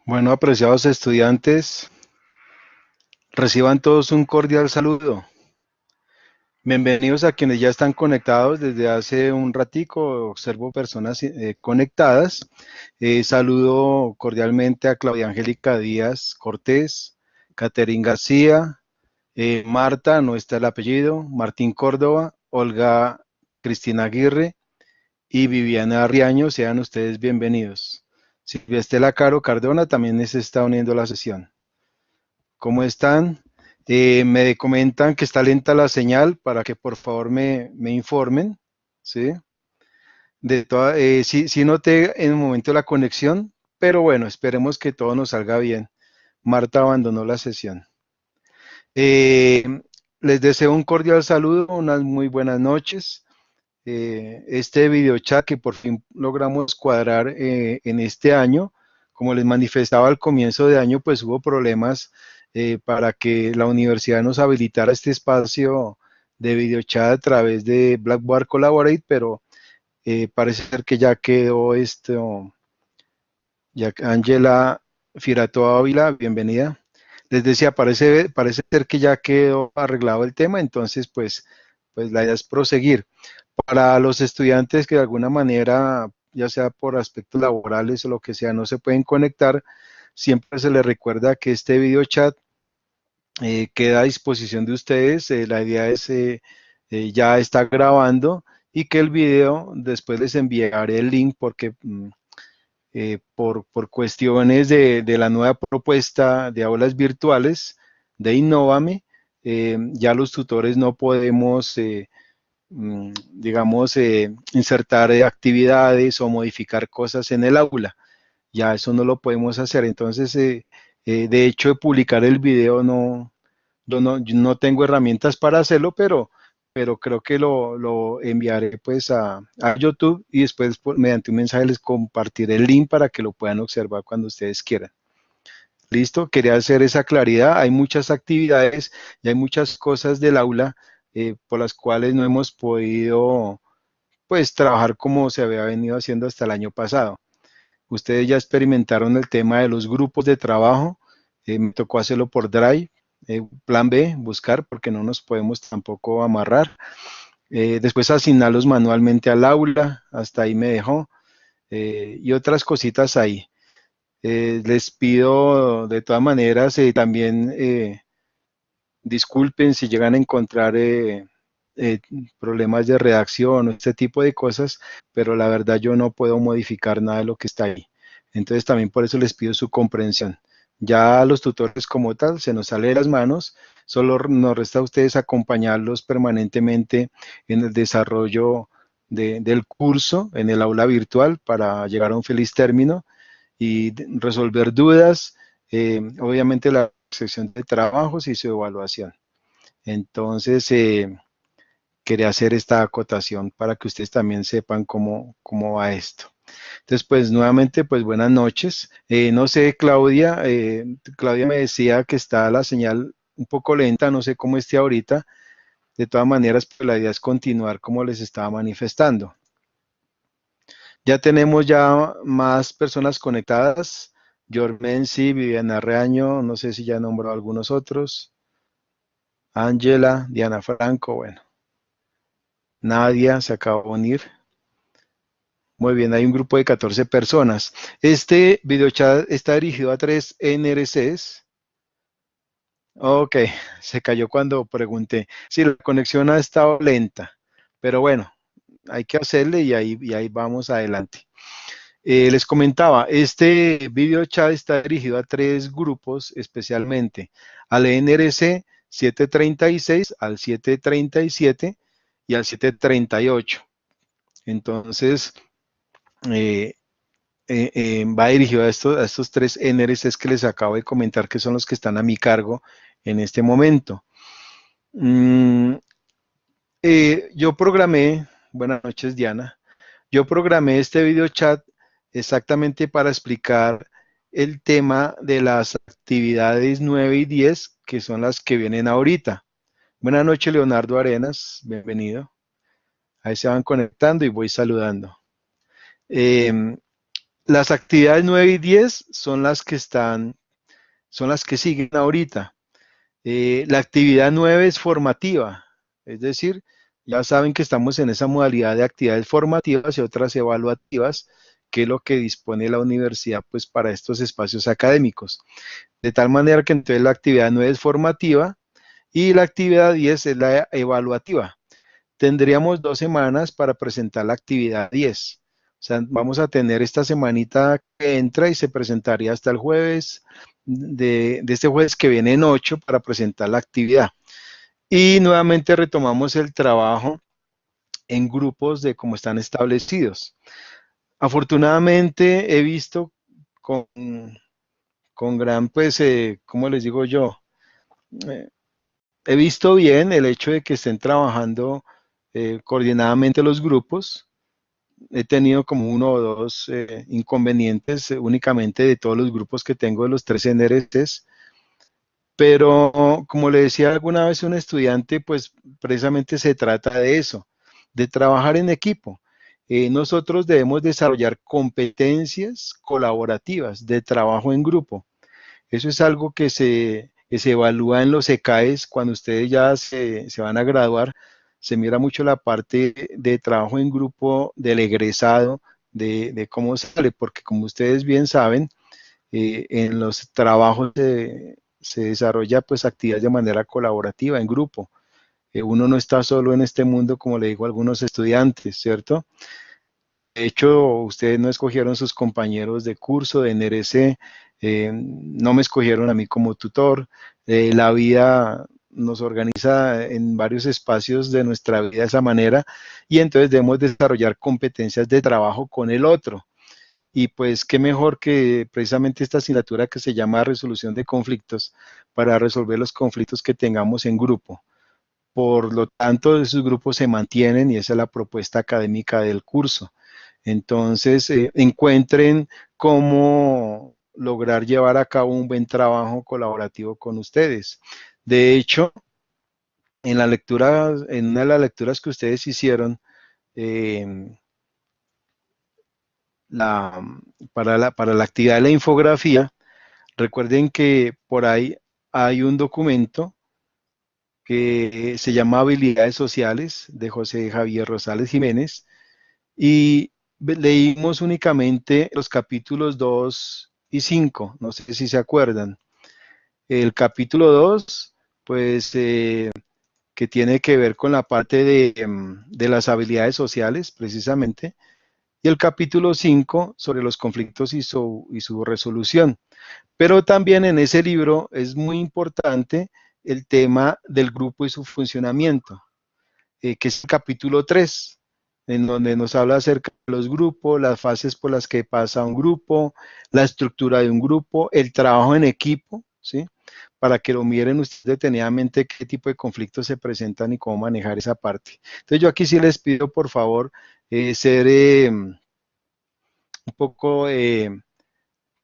Bueno, apreciados estudiantes, reciban todos un cordial saludo. Bienvenidos a quienes ya están conectados desde hace un ratico. Observo personas conectadas. Saludo cordialmente a Claudia Angélica Díaz Cortés, Caterín García, Marta, no está el apellido, Martín Córdoba, Olga Cristina Aguirre y Viviana Riaño. Sean ustedes bienvenidos. Silvia Estela Caro Cardona también se está uniendo a la sesión. ¿Cómo están? Me comentan que está lenta la señal para que por favor me informen, ¿sí? Sí noté en el momento la conexión, pero bueno, esperemos que todo nos salga bien. Marta abandonó la sesión. Eh, Les deseo un cordial saludo, unas muy buenas noches. Este video chat que por fin logramos cuadrar en este año, como les manifestaba al comienzo de año, pues hubo problemas para que la universidad nos habilitara este espacio de video chat a través de Blackboard Collaborate, pero parece ser que ya quedó esto. Ya Ángela Firato Ávila, bienvenida. Les decía, parece ser que ya quedó arreglado el tema, entonces pues la idea es proseguir. Para los estudiantes que de alguna manera, ya sea por aspectos laborales o lo que sea, no se pueden conectar, siempre se les recuerda que este video chat queda a disposición de ustedes. La idea es, ya está grabando y que el video después les enviaré el link porque por cuestiones de la nueva propuesta de aulas virtuales de Innovame, ya los tutores no podemos, digamos, insertar actividades o modificar cosas en el aula. Ya eso no lo podemos hacer. Entonces, de hecho, de publicar el video yo no tengo herramientas para hacerlo, pero creo que lo enviaré pues a YouTube y después mediante un mensaje les compartiré el link para que lo puedan observar cuando ustedes quieran. Listo, quería hacer esa claridad. Hay muchas actividades y hay muchas cosas del aula por las cuales no hemos podido pues trabajar como se había venido haciendo hasta el año pasado. Ustedes ya experimentaron el tema de los grupos de trabajo. Me tocó hacerlo por Drive. Plan B, buscar, porque no nos podemos tampoco amarrar. Después asignarlos manualmente al aula, hasta ahí me dejó. Y otras cositas ahí. Les pido de todas maneras también disculpen si llegan a encontrar eh, problemas de redacción o este tipo de cosas, pero la verdad yo no puedo modificar nada de lo que está ahí. Entonces también por eso les pido su comprensión. Ya los tutores como tal se nos sale de las manos, solo nos resta a ustedes acompañarlos permanentemente en el desarrollo del curso en el aula virtual para llegar a un feliz término y resolver dudas, obviamente la sección de trabajos y su evaluación. Entonces, quería hacer esta acotación para que ustedes también sepan cómo va esto. Entonces, pues nuevamente, pues buenas noches. No sé, Claudia, Claudia me decía que está la señal un poco lenta, no sé cómo esté ahorita. De todas maneras, pues la idea es continuar como les estaba manifestando. Ya tenemos ya más personas conectadas. Jormensi, Viviana Reaño, no sé si ya nombró a algunos otros. Ángela, Diana Franco, bueno. Nadia se acaba de unir. Muy bien, hay un grupo de 14 personas. Este video chat está dirigido a 3 NRCs. Ok, se cayó cuando pregunté. Sí, la conexión ha estado lenta, pero bueno, hay que hacerle y ahí vamos adelante. Les comentaba, este video chat está dirigido a 3 grupos especialmente, al NRC 736, al 737 y al 738. Entonces, eh, va dirigido a estos 3 NRCs que les acabo de comentar, que son los que están a mi cargo en este momento. Mm, yo programé, buenas noches Diana, yo programé este video chat exactamente para explicar el tema de las actividades 9 y 10, que son las que vienen ahorita. Buenas noches, Leonardo Arenas, bienvenido. Ahí se van conectando y voy saludando. Eh, Las actividades 9 y 10 son las que son las que siguen ahorita. La actividad 9 es formativa, es decir, ya saben que estamos en esa modalidad de actividades formativas y otras evaluativas, que es lo que dispone la universidad pues para estos espacios académicos. De tal manera que entonces la actividad 9 es formativa y la actividad 10 es la evaluativa. Tendríamos 2 semanas para presentar la actividad 10. O sea, vamos a tener esta semanita que entra y se presentaría hasta el jueves, de este jueves que viene en 8 para presentar la actividad. Y nuevamente retomamos el trabajo en grupos de cómo están establecidos. Afortunadamente he visto con, con gran, pues, ¿cómo les digo yo? Eh, He visto bien el hecho de que estén trabajando coordinadamente los grupos. He tenido como uno o dos inconvenientes únicamente de todos los grupos que tengo de los 3 NRTs, pero como le decía alguna vez a un estudiante, pues precisamente se trata de eso, de trabajar en equipo. Nosotros debemos desarrollar competencias colaborativas de trabajo en grupo. Eso es algo que se evalúa en los ECAES cuando ustedes ya se van a graduar. Se mira mucho la parte de trabajo en grupo del egresado, de cómo sale, porque como ustedes bien saben, en los trabajos se desarrolla pues actividades de manera colaborativa, en grupo. Uno no está solo en este mundo, como le digo a algunos estudiantes, ¿cierto? De hecho, ustedes no escogieron sus compañeros de curso de NRC, no me escogieron a mí como tutor. La vida nos organiza en varios espacios de nuestra vida de esa manera y entonces debemos desarrollar competencias de trabajo con el otro. Y pues qué mejor que precisamente esta asignatura que se llama resolución de conflictos para resolver los conflictos que tengamos en grupo. Por lo tanto, esos grupos se mantienen y esa es la propuesta académica del curso. Entonces, encuentren cómo lograr llevar a cabo un buen trabajo colaborativo con ustedes. De hecho, en la lectura, en una de las lecturas que ustedes hicieron, eh, la, para la actividad de la infografía, recuerden que por ahí hay un documento que se llama Habilidades Sociales de José Javier Rosales Jiménez y leímos únicamente los capítulos 2 y 5, no sé si se acuerdan. El capítulo 2, pues, que tiene que ver con la parte de las habilidades sociales, precisamente, y el capítulo 5 sobre los conflictos y su resolución. Pero también en ese libro es muy importante el tema del grupo y su funcionamiento, que es el capítulo 3, en donde nos habla acerca de los grupos, las fases por las que pasa un grupo, la estructura de un grupo, el trabajo en equipo, ¿sí? Para que lo miren ustedes detenidamente qué tipo de conflictos se presentan y cómo manejar esa parte. Entonces yo aquí sí les pido por favor ser un poco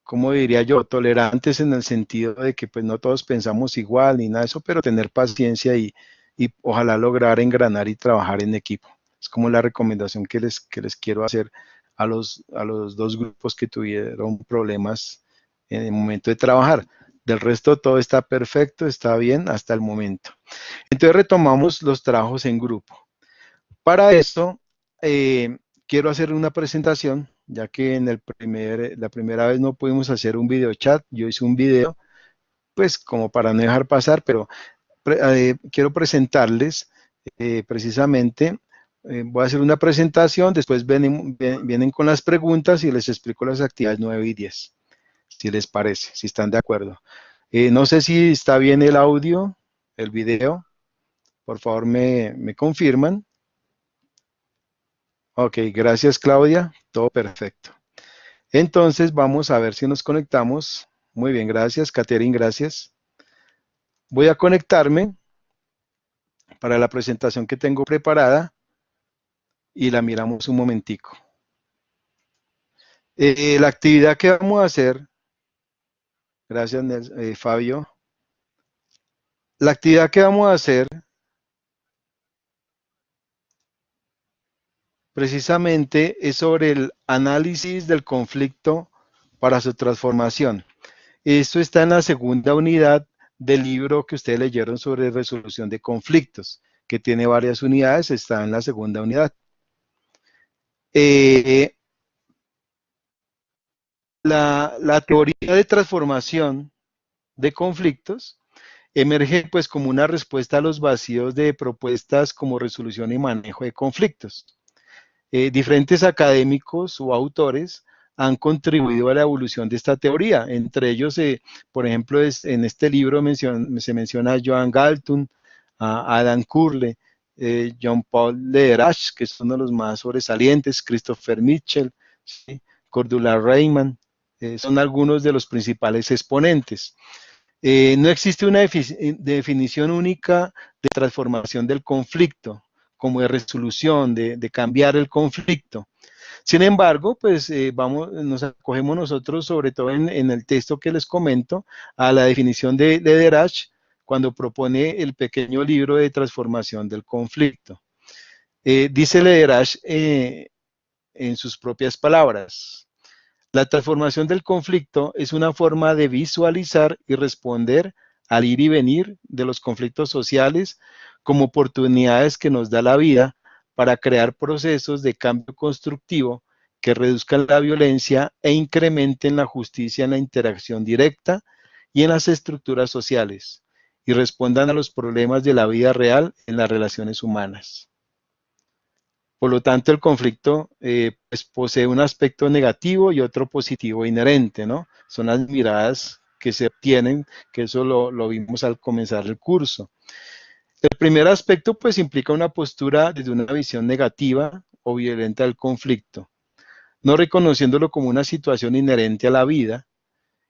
como diría yo, tolerantes en el sentido de que pues no todos pensamos igual ni nada de eso, pero tener paciencia y ojalá lograr engranar y trabajar en equipo. Es como la recomendación que les quiero hacer a los dos grupos que tuvieron problemas en el momento de trabajar. Del resto todo está perfecto, está bien hasta el momento. Entonces retomamos los trabajos en grupo. Para esto, quiero hacer una presentación, ya que en la primera vez no pudimos hacer un video chat, yo hice un video, pues como para no dejar pasar, pero quiero presentarles precisamente, voy a hacer una presentación, después vienen con las preguntas y les explico las actividades 9 y 10, si les parece, si están de acuerdo. No sé si está bien el audio, el video, por favor me confirman. Ok, gracias Claudia, todo perfecto. Entonces vamos a ver si nos conectamos. Muy bien, gracias Catherine, gracias. Voy a conectarme para la presentación que tengo preparada y la miramos un momentico. La actividad que vamos a hacer, gracias Fabio, la actividad que vamos a hacer precisamente es sobre el análisis del conflicto para su transformación. Esto está en la segunda unidad del libro que ustedes leyeron sobre resolución de conflictos, que tiene varias unidades, está en la segunda unidad. Eh, la teoría de transformación de conflictos emerge pues como una respuesta a los vacíos de propuestas como resolución y manejo de conflictos. Diferentes académicos o autores han contribuido a la evolución de esta teoría. Entre ellos, por ejemplo, en este libro se menciona a Joan Galton, a Adam Curle, John Paul Lederach, que es uno de los más sobresalientes, Christopher Mitchell, ¿sí? Cordula Rayman, son algunos de los principales exponentes. No existe una definición única de transformación del conflicto, como de resolución, de cambiar el conflicto. Sin embargo, pues nos acogemos nosotros, sobre todo en el texto que les comento, a la definición de Lederach cuando propone el pequeño libro de transformación del conflicto. Dice Lederach en sus propias palabras: la transformación del conflicto es una forma de visualizar y responder al ir y venir de los conflictos sociales como oportunidades que nos da la vida para crear procesos de cambio constructivo que reduzcan la violencia e incrementen la justicia en la interacción directa y en las estructuras sociales, y respondan a los problemas de la vida real en las relaciones humanas. Por lo tanto, el conflicto pues posee un aspecto negativo y otro positivo inherente, ¿no? Son las miradas que se obtienen, que eso lo vimos al comenzar el curso. El primer aspecto pues implica una postura desde una visión negativa o violenta del conflicto, no reconociéndolo como una situación inherente a la vida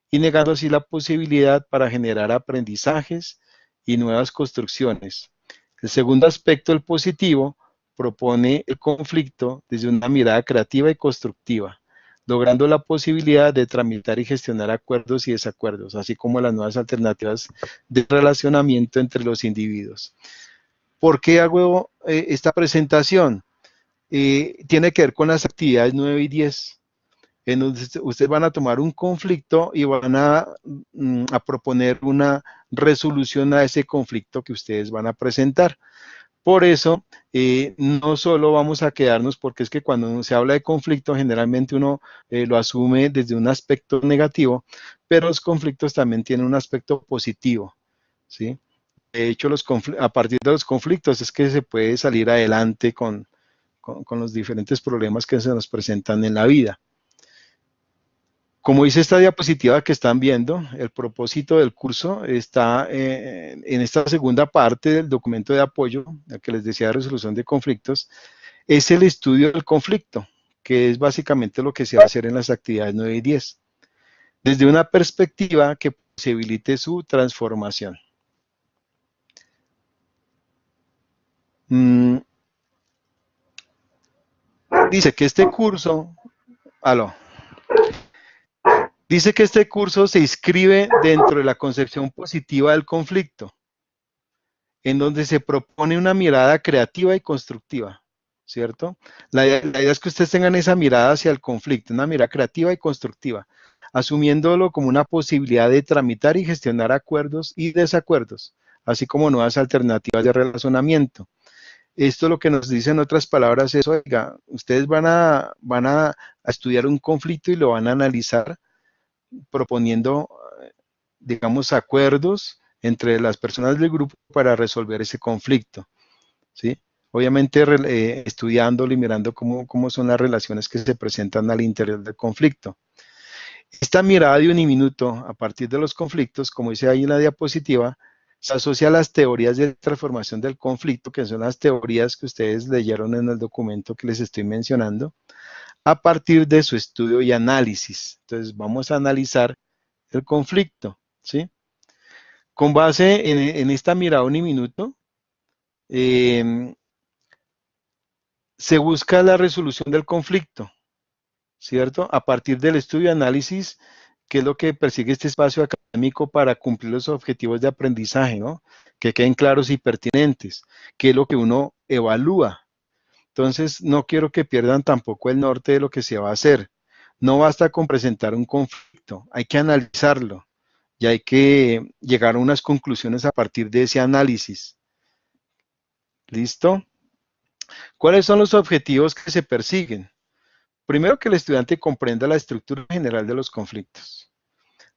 y negando así la posibilidad para generar aprendizajes y nuevas construcciones. El segundo aspecto, el positivo, propone el conflicto desde una mirada creativa y constructiva, logrando la posibilidad de tramitar y gestionar acuerdos y desacuerdos, así como las nuevas alternativas de relacionamiento entre los individuos. ¿Por qué hago esta presentación? Tiene que ver con las actividades 9 y 10. En donde ustedes van a tomar un conflicto y van a proponer una resolución a ese conflicto que ustedes van a presentar. Por eso, no solo vamos a quedarnos, porque es que cuando se habla de conflicto, generalmente uno lo asume desde un aspecto negativo, pero los conflictos también tienen un aspecto positivo, ¿sí? De hecho, a partir de los conflictos es que se puede salir adelante con los diferentes problemas que se nos presentan en la vida. Como dice esta diapositiva que están viendo, el propósito del curso está en esta segunda parte del documento de apoyo, el que les decía de resolución de conflictos, es el estudio del conflicto, que es básicamente lo que se va a hacer en las actividades 9 y 10, desde una perspectiva que posibilite su transformación. Dice que este curso, dice que este curso se inscribe dentro de la concepción positiva del conflicto, en donde se propone una mirada creativa y constructiva, ¿cierto? La idea es que ustedes tengan esa mirada hacia el conflicto, una mirada creativa y constructiva, asumiéndolo como una posibilidad de tramitar y gestionar acuerdos y desacuerdos, así como nuevas alternativas de relacionamiento. Esto lo que nos dice en otras palabras es, oiga, ustedes van a estudiar un conflicto y lo van a analizar proponiendo, digamos, acuerdos entre las personas del grupo para resolver ese conflicto, ¿sí? Obviamente estudiándolo y mirando cómo son las relaciones que se presentan al interior del conflicto. Esta mirada de uniminuto a partir de los conflictos, como dice ahí en la diapositiva, se asocia a las teorías de transformación del conflicto, que son las teorías que ustedes leyeron en el documento que les estoy mencionando, a partir de su estudio y análisis. Entonces vamos a analizar el conflicto, ¿sí? Con base en esta mirada uniminuto, se busca la resolución del conflicto, ¿cierto? A partir del estudio y análisis, que es lo que persigue este espacio académico para cumplir los objetivos de aprendizaje, ¿no? Que queden claros y pertinentes, que es lo que uno evalúa. Entonces, no quiero que pierdan tampoco el norte de lo que se va a hacer. No basta con presentar un conflicto, hay que analizarlo y hay que llegar a unas conclusiones a partir de ese análisis. ¿Listo? ¿Cuáles son los objetivos que se persiguen? Primero, que el estudiante comprenda la estructura general de los conflictos.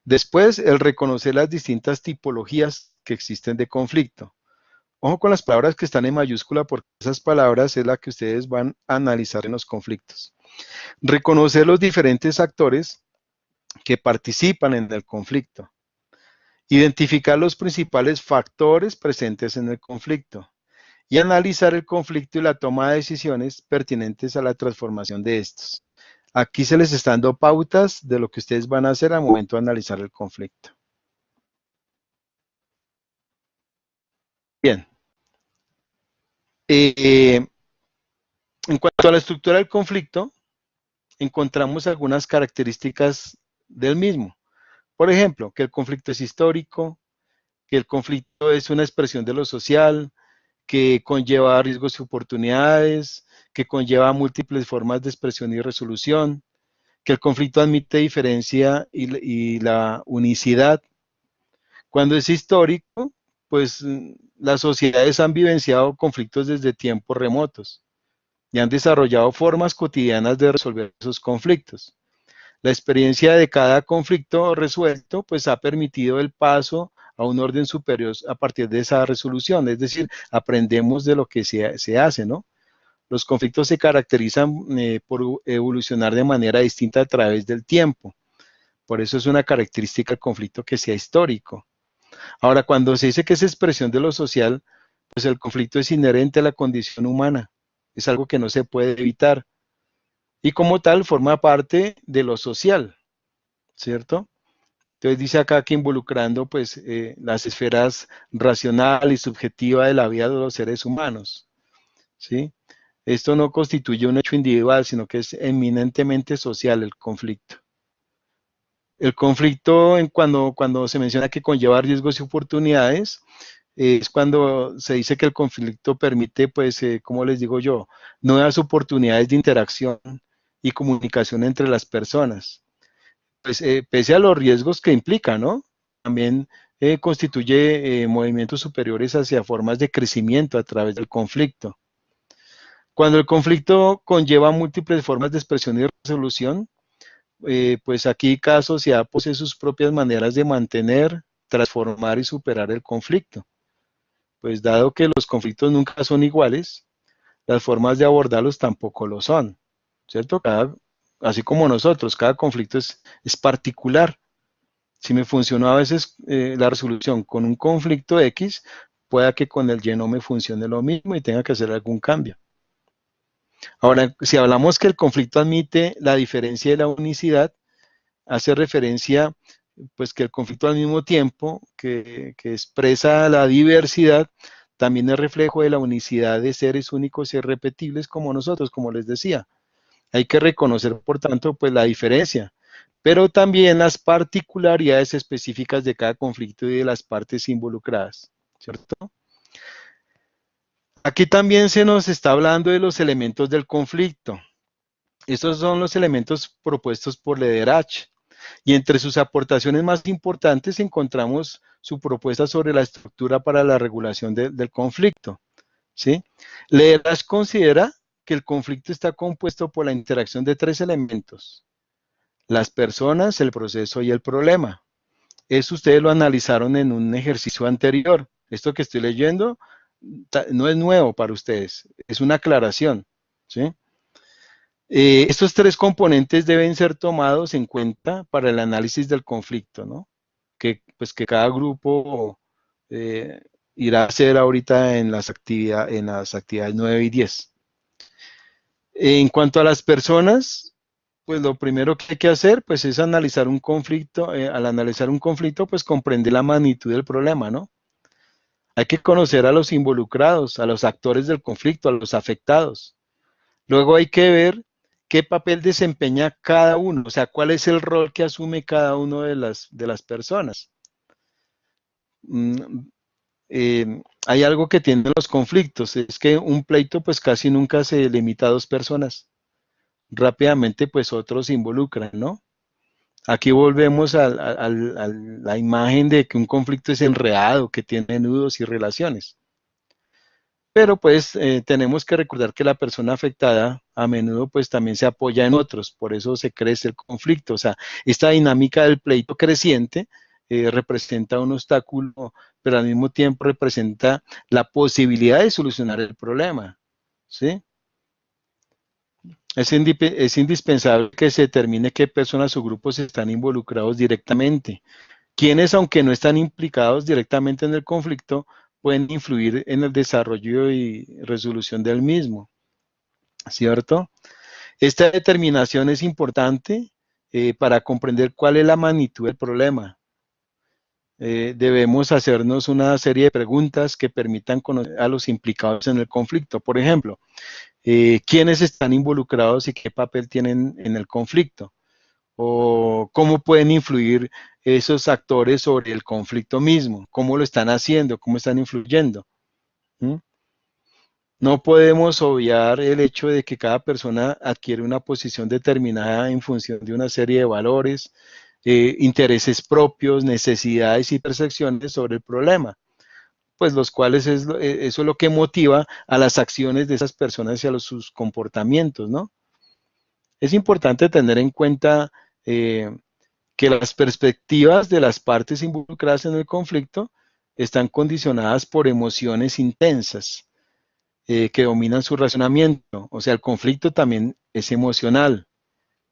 Después, el reconocer las distintas tipologías que existen de conflicto. Ojo con las palabras que están en mayúscula, porque esas palabras es la que ustedes van a analizar en los conflictos. Reconocer los diferentes actores que participan en el conflicto. Identificar los principales factores presentes en el conflicto. Y analizar el conflicto y la toma de decisiones pertinentes a la transformación de estos. Aquí se les están dando pautas de lo que ustedes van a hacer al momento de analizar el conflicto. Bien. En cuanto a la estructura del conflicto, encontramos algunas características del mismo. Por ejemplo, que el conflicto es histórico, que el conflicto es una expresión de lo social, que conlleva riesgos y oportunidades, que conlleva múltiples formas de expresión y resolución, que el conflicto admite diferencia y la unicidad. Cuando es histórico, pues las sociedades han vivenciado conflictos desde tiempos remotos y han desarrollado formas cotidianas de resolver esos conflictos. La experiencia de cada conflicto resuelto pues ha permitido el paso a un orden superior a partir de esa resolución, es decir, aprendemos de lo que se hace, ¿no? Los conflictos se caracterizan por evolucionar de manera distinta a través del tiempo. Por eso es una característica del conflicto que sea histórico. Ahora, cuando se dice que es expresión de lo social, pues el conflicto es inherente a la condición humana. Es algo que no se puede evitar. Y como tal, forma parte de lo social, ¿cierto? Entonces dice acá que involucrando pues las esferas racional y subjetiva de la vida de los seres humanos, ¿sí? Esto no constituye un hecho individual, sino que es eminentemente social el conflicto. El conflicto, cuando se menciona que conlleva riesgos y oportunidades, es cuando se dice que el conflicto permite, pues, como les digo yo, nuevas oportunidades de interacción y comunicación entre las personas. Pues, pese a los riesgos que implica, ¿no? También constituye movimientos superiores hacia formas de crecimiento a través del conflicto. Cuando el conflicto conlleva múltiples formas de expresión y resolución, pues aquí cada sociedad posee sus propias maneras de mantener, transformar y superar el conflicto. Pues dado que los conflictos nunca son iguales, las formas de abordarlos tampoco lo son, ¿cierto? Así como nosotros, cada conflicto es particular. Si me funcionó a veces la resolución con un conflicto X, pueda que con el Y no me funcione lo mismo y tenga que hacer algún cambio. Ahora, si hablamos que el conflicto admite la diferencia y la unicidad, hace referencia pues que el conflicto al mismo tiempo que expresa la diversidad, también es reflejo de la unicidad de seres únicos y irrepetibles como nosotros, como les decía. Hay que reconocer, por tanto, pues la diferencia, pero también las particularidades específicas de cada conflicto y de las partes involucradas, ¿cierto? Aquí también se nos está hablando de los elementos del conflicto. Estos son los elementos propuestos por Lederach. Y entre sus aportaciones más importantes encontramos su propuesta sobre la estructura para la regulación del conflicto, ¿sí? Lederach considera que el conflicto está compuesto por la interacción de tres elementos: las personas, el proceso y el problema. Eso ustedes lo analizaron en un ejercicio anterior. Esto que estoy leyendo no es nuevo para ustedes, es una aclaración, ¿sí? Estos tres componentes deben ser tomados en cuenta para el análisis del conflicto, ¿no? Pues que cada grupo eh, irá a hacer ahorita en las actividades 9 y 10. En cuanto a las personas, pues lo primero que hay que hacer pues es analizar un conflicto. Al analizar un conflicto, pues comprender la magnitud del problema, ¿no? Hay que conocer a los involucrados, a los actores del conflicto, a los afectados. Luego hay que ver qué papel desempeña cada uno, o sea, cuál es el rol que asume cada uno de las personas. hay algo que tienen los conflictos, es que un pleito pues casi nunca se limita a dos personas. Rápidamente pues otros se involucran, ¿no? Aquí volvemos a la imagen de que un conflicto es enredado, que tiene nudos y relaciones. Pero pues tenemos que recordar que la persona afectada a menudo pues también se apoya en otros, por eso se crece el conflicto. O sea, esta dinámica del pleito creciente representa un obstáculo, pero al mismo tiempo representa la posibilidad de solucionar el problema, ¿sí? Es indispensable que se determine qué personas o grupos están involucrados directamente, quienes, aunque no están implicados directamente en el conflicto, pueden influir en el desarrollo y resolución del mismo, ¿cierto? Esta determinación es importante para comprender cuál es la magnitud del problema. Debemos hacernos una serie de preguntas que permitan conocer a los implicados en el conflicto. Por ejemplo, ¿quiénes están involucrados y qué papel tienen en el conflicto? O cómo pueden influir esos actores sobre el conflicto mismo, cómo lo están haciendo, cómo están influyendo. ¿Mm? No podemos obviar el hecho de que cada persona adquiere una posición determinada en función de una serie de valores, intereses propios, necesidades y percepciones sobre el problema, pues los cuales eso es lo que motiva a las acciones de esas personas y a sus comportamientos, ¿no? Es importante tener en cuenta eh, que las perspectivas de las partes involucradas en el conflicto están condicionadas por emociones intensas que dominan su razonamiento. O sea, el conflicto también es emocional.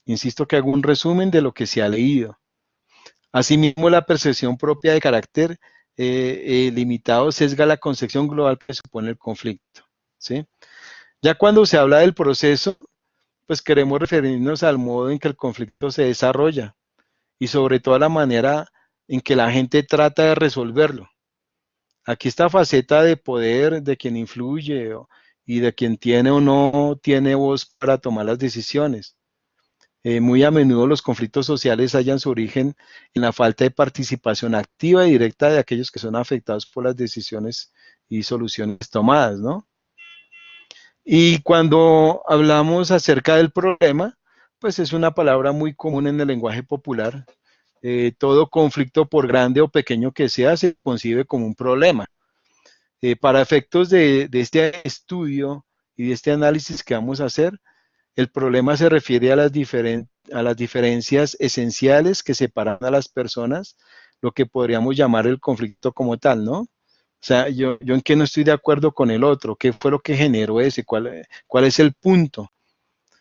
Insisto que hago un resumen de lo que se ha leído. Asimismo, la percepción propia de carácter limitado sesga la concepción global que supone el conflicto, ¿sí? Ya cuando se habla del proceso, pues queremos referirnos al modo en que el conflicto se desarrolla y sobre todo a la manera en que la gente trata de resolverlo. Aquí esta faceta de poder de quien influye y de quien tiene o no tiene voz para tomar las decisiones. Muy a menudo los conflictos sociales hallan su origen en la falta de participación activa y directa de aquellos que son afectados por las decisiones y soluciones tomadas, ¿no? Y cuando hablamos acerca del problema, pues es una palabra muy común en el lenguaje popular. Todo conflicto, por grande o pequeño que sea, se concibe como un problema. Para efectos de este estudio y de este análisis que vamos a hacer, el problema se refiere a las diferencias esenciales que separan a las personas, lo que podríamos llamar el conflicto como tal, ¿no? O sea, yo en qué no estoy de acuerdo con el otro, qué fue lo que generó ese, cuál es el punto.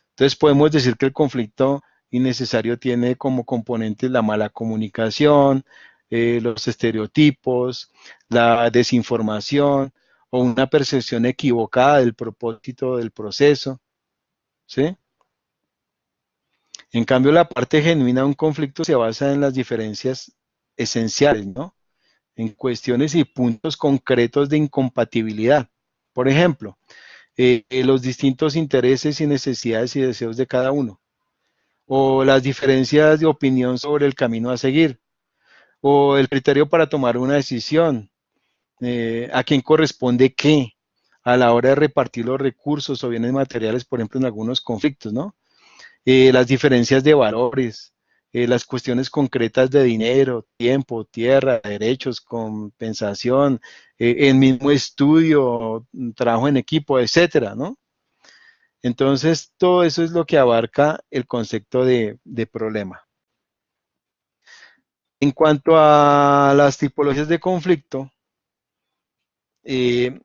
Entonces podemos decir que el conflicto innecesario tiene como componentes la mala comunicación, los estereotipos, la desinformación o una percepción equivocada del propósito del proceso, ¿sí? En cambio, la parte genuina de un conflicto se basa en las diferencias esenciales, ¿no? En cuestiones y puntos concretos de incompatibilidad. Por ejemplo, los distintos intereses y necesidades y deseos de cada uno, o las diferencias de opinión sobre el camino a seguir, o el criterio para tomar una decisión, a quién corresponde qué, a la hora de repartir los recursos o bienes materiales, por ejemplo, en algunos conflictos, ¿no? Las diferencias de valores, las cuestiones concretas de dinero, tiempo, tierra, derechos, compensación, el mismo estudio, trabajo en equipo, etcétera, ¿no? Entonces, todo eso es lo que abarca el concepto de problema. En cuanto a las tipologías de conflicto, eh,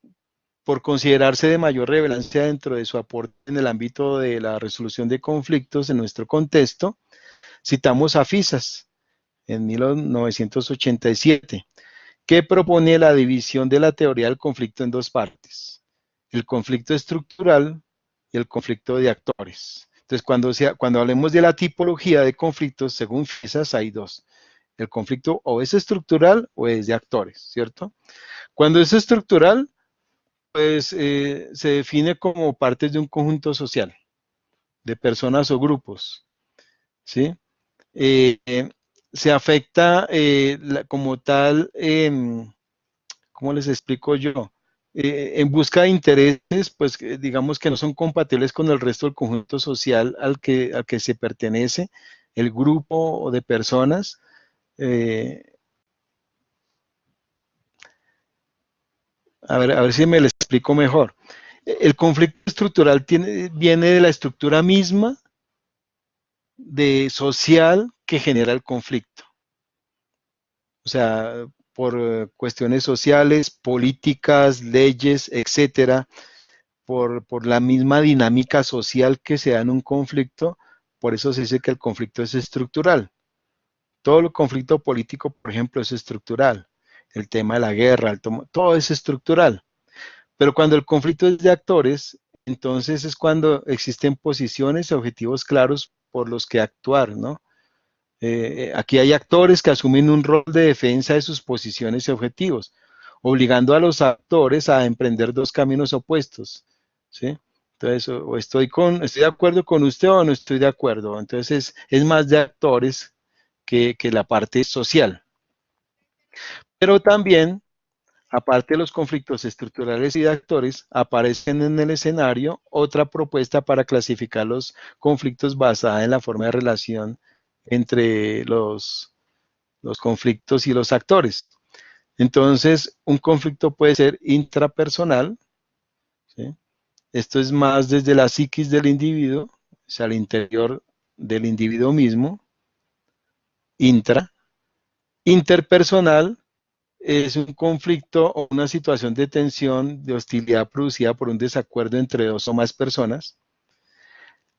por considerarse de mayor relevancia dentro de su aporte en el ámbito de la resolución de conflictos en nuestro contexto, citamos a FISAS en 1987, que propone la división de la teoría del conflicto en dos partes, el conflicto estructural y el conflicto de actores. Entonces, cuando hablemos de la tipología de conflictos, según FISAS, hay dos. El conflicto o es estructural o es de actores, ¿cierto? Cuando es estructural, pues se define como partes de un conjunto social, de personas o grupos, ¿sí? Eh, se afecta como tal ¿cómo les explico yo? En busca de intereses, pues digamos que no son compatibles con el resto del conjunto social al que se pertenece, el grupo de personas. eh, a ver si me lo explico mejor. El conflicto estructural viene de la estructura misma de social que genera el conflicto. O sea, por cuestiones sociales, políticas, leyes, etcétera, por la misma dinámica social que se da en un conflicto, por eso se dice que el conflicto es estructural. Todo el conflicto político, por ejemplo, es estructural. El tema de la guerra, todo es estructural. Pero cuando el conflicto es de actores, entonces es cuando existen posiciones y objetivos claros por los que actuar, ¿no? Aquí hay actores que asumen un rol de defensa de sus posiciones y objetivos, obligando a los actores a emprender dos caminos opuestos, ¿sí? Entonces, o estoy de acuerdo con usted o no estoy de acuerdo. Entonces, es más de actores que la parte social. Pero también, aparte de los conflictos estructurales y de actores, aparecen en el escenario otra propuesta para clasificar los conflictos basada en la forma de relación entre los conflictos y los actores. Entonces, un conflicto puede ser intrapersonal, ¿sí? Esto es más desde la psiquis del individuo, o sea, al interior del individuo mismo, intra. Interpersonal es un conflicto o una situación de tensión, de hostilidad producida por un desacuerdo entre dos o más personas.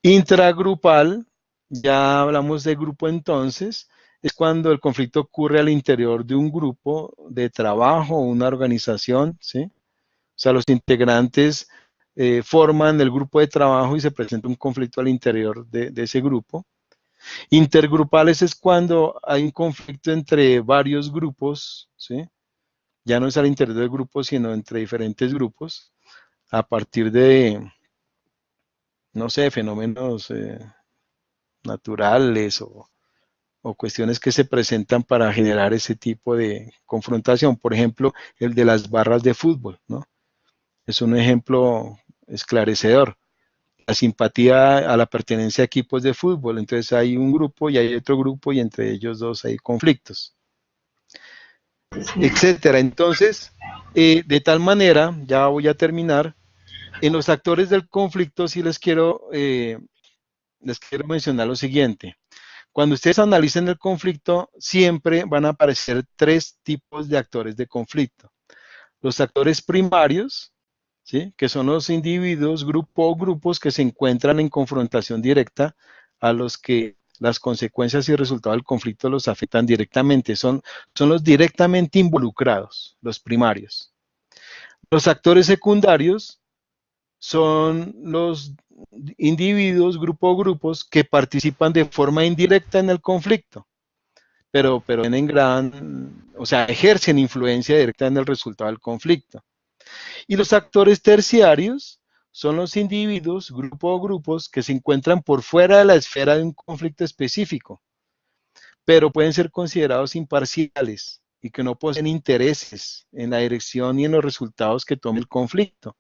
Intragrupal, ya hablamos de grupo entonces, es cuando el conflicto ocurre al interior de un grupo de trabajo o una organización, ¿sí? O sea, los integrantes forman el grupo de trabajo y se presenta un conflicto al interior de ese grupo. Intergrupales es cuando hay un conflicto entre varios grupos, ¿sí? Ya no es al interior del grupo, sino entre diferentes grupos, a partir de, no sé, fenómenos naturales o cuestiones que se presentan para generar ese tipo de confrontación. Por ejemplo, el de las barras de fútbol, ¿no? Es un ejemplo esclarecedor. La simpatía a la pertenencia a equipos de fútbol. Entonces hay un grupo y hay otro grupo y entre ellos dos hay conflictos, etcétera. Entonces, de tal manera, ya voy a terminar, en los actores del conflicto sí les quiero mencionar lo siguiente. Cuando ustedes analicen el conflicto, siempre van a aparecer tres tipos de actores de conflicto. Los actores primarios, ¿sí? Que son los individuos, grupo o grupos que se encuentran en confrontación directa a los que las consecuencias y resultados del conflicto los afectan directamente. Son los directamente involucrados, los primarios. Los actores secundarios son los individuos, grupo o grupos que participan de forma indirecta en el conflicto, pero tienen o sea, ejercen influencia directa en el resultado del conflicto. Y los actores terciarios son los individuos, grupo o grupos que se encuentran por fuera de la esfera de un conflicto específico, pero pueden ser considerados imparciales y que no poseen intereses en la dirección y en los resultados que tome el conflicto.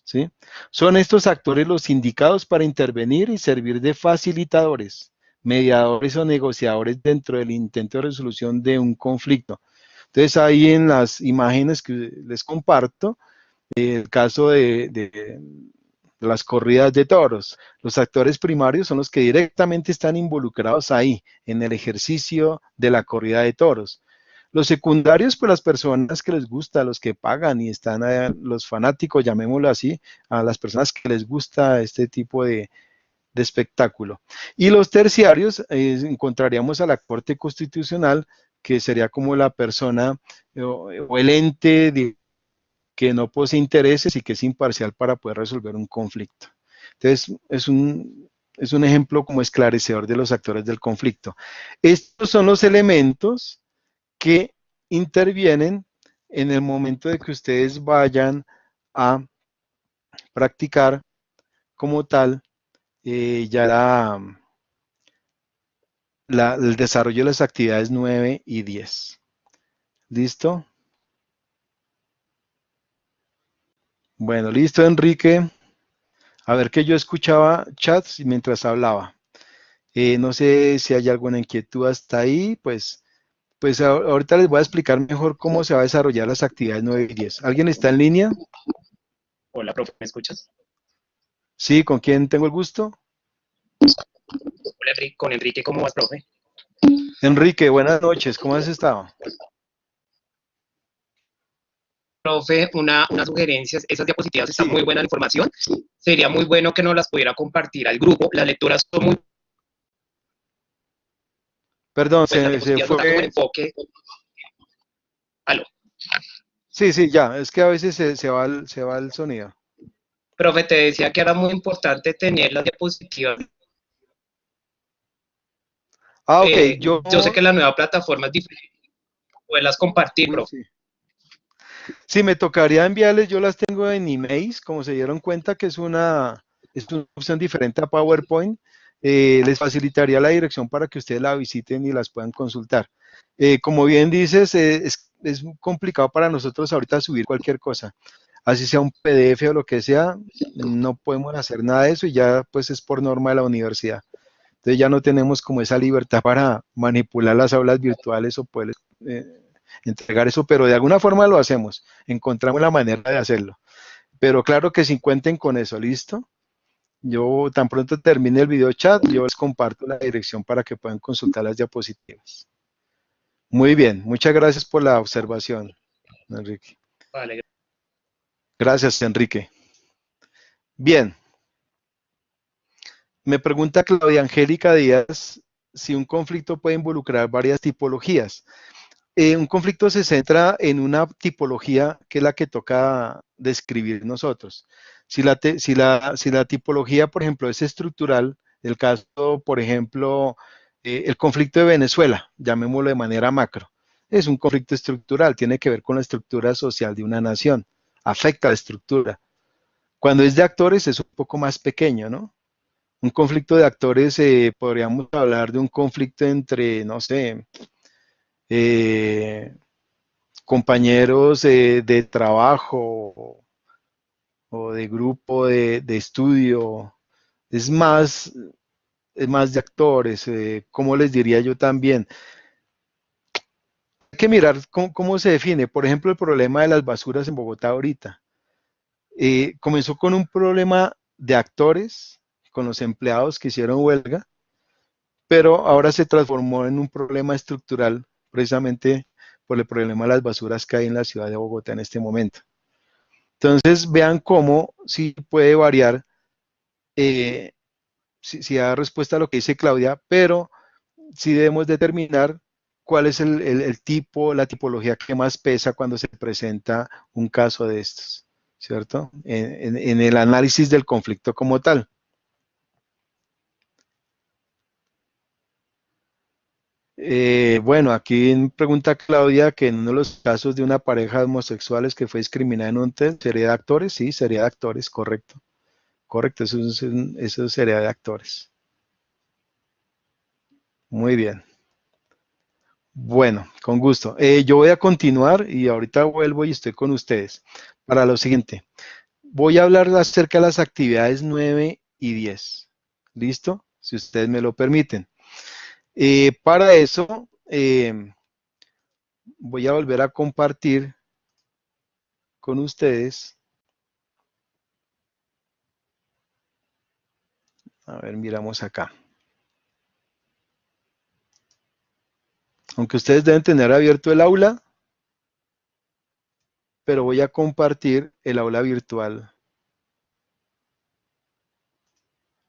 ¿Sí? Son estos actores los indicados para intervenir y servir de facilitadores, mediadores o negociadores dentro del intento de resolución de un conflicto. Entonces ahí en las imágenes que les comparto, el caso de las corridas de toros. Los actores primarios son los que directamente están involucrados ahí, en el ejercicio de la corrida de toros. Los secundarios, pues las personas que les gusta, los que pagan y están los fanáticos, llamémoslo así, a las personas que les gusta este tipo de espectáculo. Y los terciarios, encontraríamos a la Corte Constitucional, que sería como la persona o el ente que no posee intereses y que es imparcial para poder resolver un conflicto. Entonces, es un ejemplo como esclarecedor de los actores del conflicto. Estos son los elementos que intervienen en el momento de que ustedes vayan a practicar como tal ya el desarrollo de las actividades 9 y 10. ¿Listo? Bueno, listo, Enrique. A ver que yo escuchaba chats mientras hablaba. No sé si hay alguna inquietud hasta ahí, pues ahorita les voy a explicar mejor cómo se va a desarrollar las actividades 9 y 10. ¿Alguien está en línea? Hola, profe, ¿me escuchas? Sí, ¿con quién tengo el gusto? Hola, con Enrique, ¿cómo vas, profe? Enrique, buenas noches, ¿cómo has estado? Profe, una sugerencia, esas diapositivas están Sí, muy buena la información. Sería muy bueno que nos las pudiera compartir al grupo. Las lecturas son muy, perdón, pues las se diapositivas nos dan como el fue. enfoque. Aló. Sí, sí, ya, es que a veces se va el sonido. Profe, te decía que era muy importante tener las diapositivas. Ah, ok, yo, Yo sé que la nueva plataforma es diferente, poderlas compartir, bueno, profe. sí. Sí, me tocaría enviarles, yo las tengo en emails, como se dieron cuenta que es una opción diferente a PowerPoint, les facilitaría la dirección para que ustedes la visiten y las puedan consultar. Como bien dices, es complicado para nosotros ahorita subir cualquier cosa, así sea un PDF o lo que sea, no podemos hacer nada de eso y ya pues es por norma de la universidad. Entonces ya no tenemos como esa libertad para manipular las aulas virtuales o poder eh, entregar eso, pero de alguna forma lo hacemos, encontramos la manera de hacerlo. Pero claro que si cuenten con eso, ¿listo? Yo tan pronto termine el video chat, yo les comparto la dirección para que puedan consultar las diapositivas. Muy bien, muchas gracias por la observación, Enrique. Vale. Gracias, Enrique. Bien, me pregunta Claudia Angélica Díaz si un conflicto puede involucrar varias tipologías. Un conflicto se centra en una tipología que es la que toca describir nosotros. Si la tipología, por ejemplo, es estructural, el caso, por ejemplo, el conflicto de Venezuela, llamémoslo de manera macro, es un conflicto estructural, tiene que ver con la estructura social de una nación, afecta a la estructura. Cuando es de actores es un poco más pequeño, ¿no? Un conflicto de actores, podríamos hablar de un conflicto entre, no sé, eh, compañeros de trabajo o de grupo de estudio, es más, es más de actores, ¿cómo les diría yo también? Hay que mirar cómo se define, por ejemplo, el problema de las basuras en Bogotá ahorita. Comenzó con un problema de actores, con los empleados que hicieron huelga, pero ahora se transformó en un problema estructural, precisamente por el problema de las basuras que hay en la ciudad de Bogotá en este momento. Entonces, vean cómo sí puede variar, eh, si da respuesta a lo que dice Claudia, pero sí debemos determinar cuál es el tipo, la tipología que más pesa cuando se presenta un caso de estos, ¿cierto? En el análisis del conflicto como tal. Bueno, aquí pregunta Claudia que en uno de los casos de una pareja de homosexuales que fue discriminada en un test, ¿sería de actores? Sí, sería de actores, correcto. Correcto, eso sería de actores. Muy bien. Bueno, con gusto. Yo voy a continuar y ahorita vuelvo y estoy con ustedes para lo siguiente. Voy a hablar acerca de las actividades 9 y 10. ¿Listo? Si ustedes me lo permiten. Para eso, voy a volver a compartir con ustedes. A ver, miramos acá. Aunque ustedes deben tener abierto el aula, pero voy a compartir el aula virtual.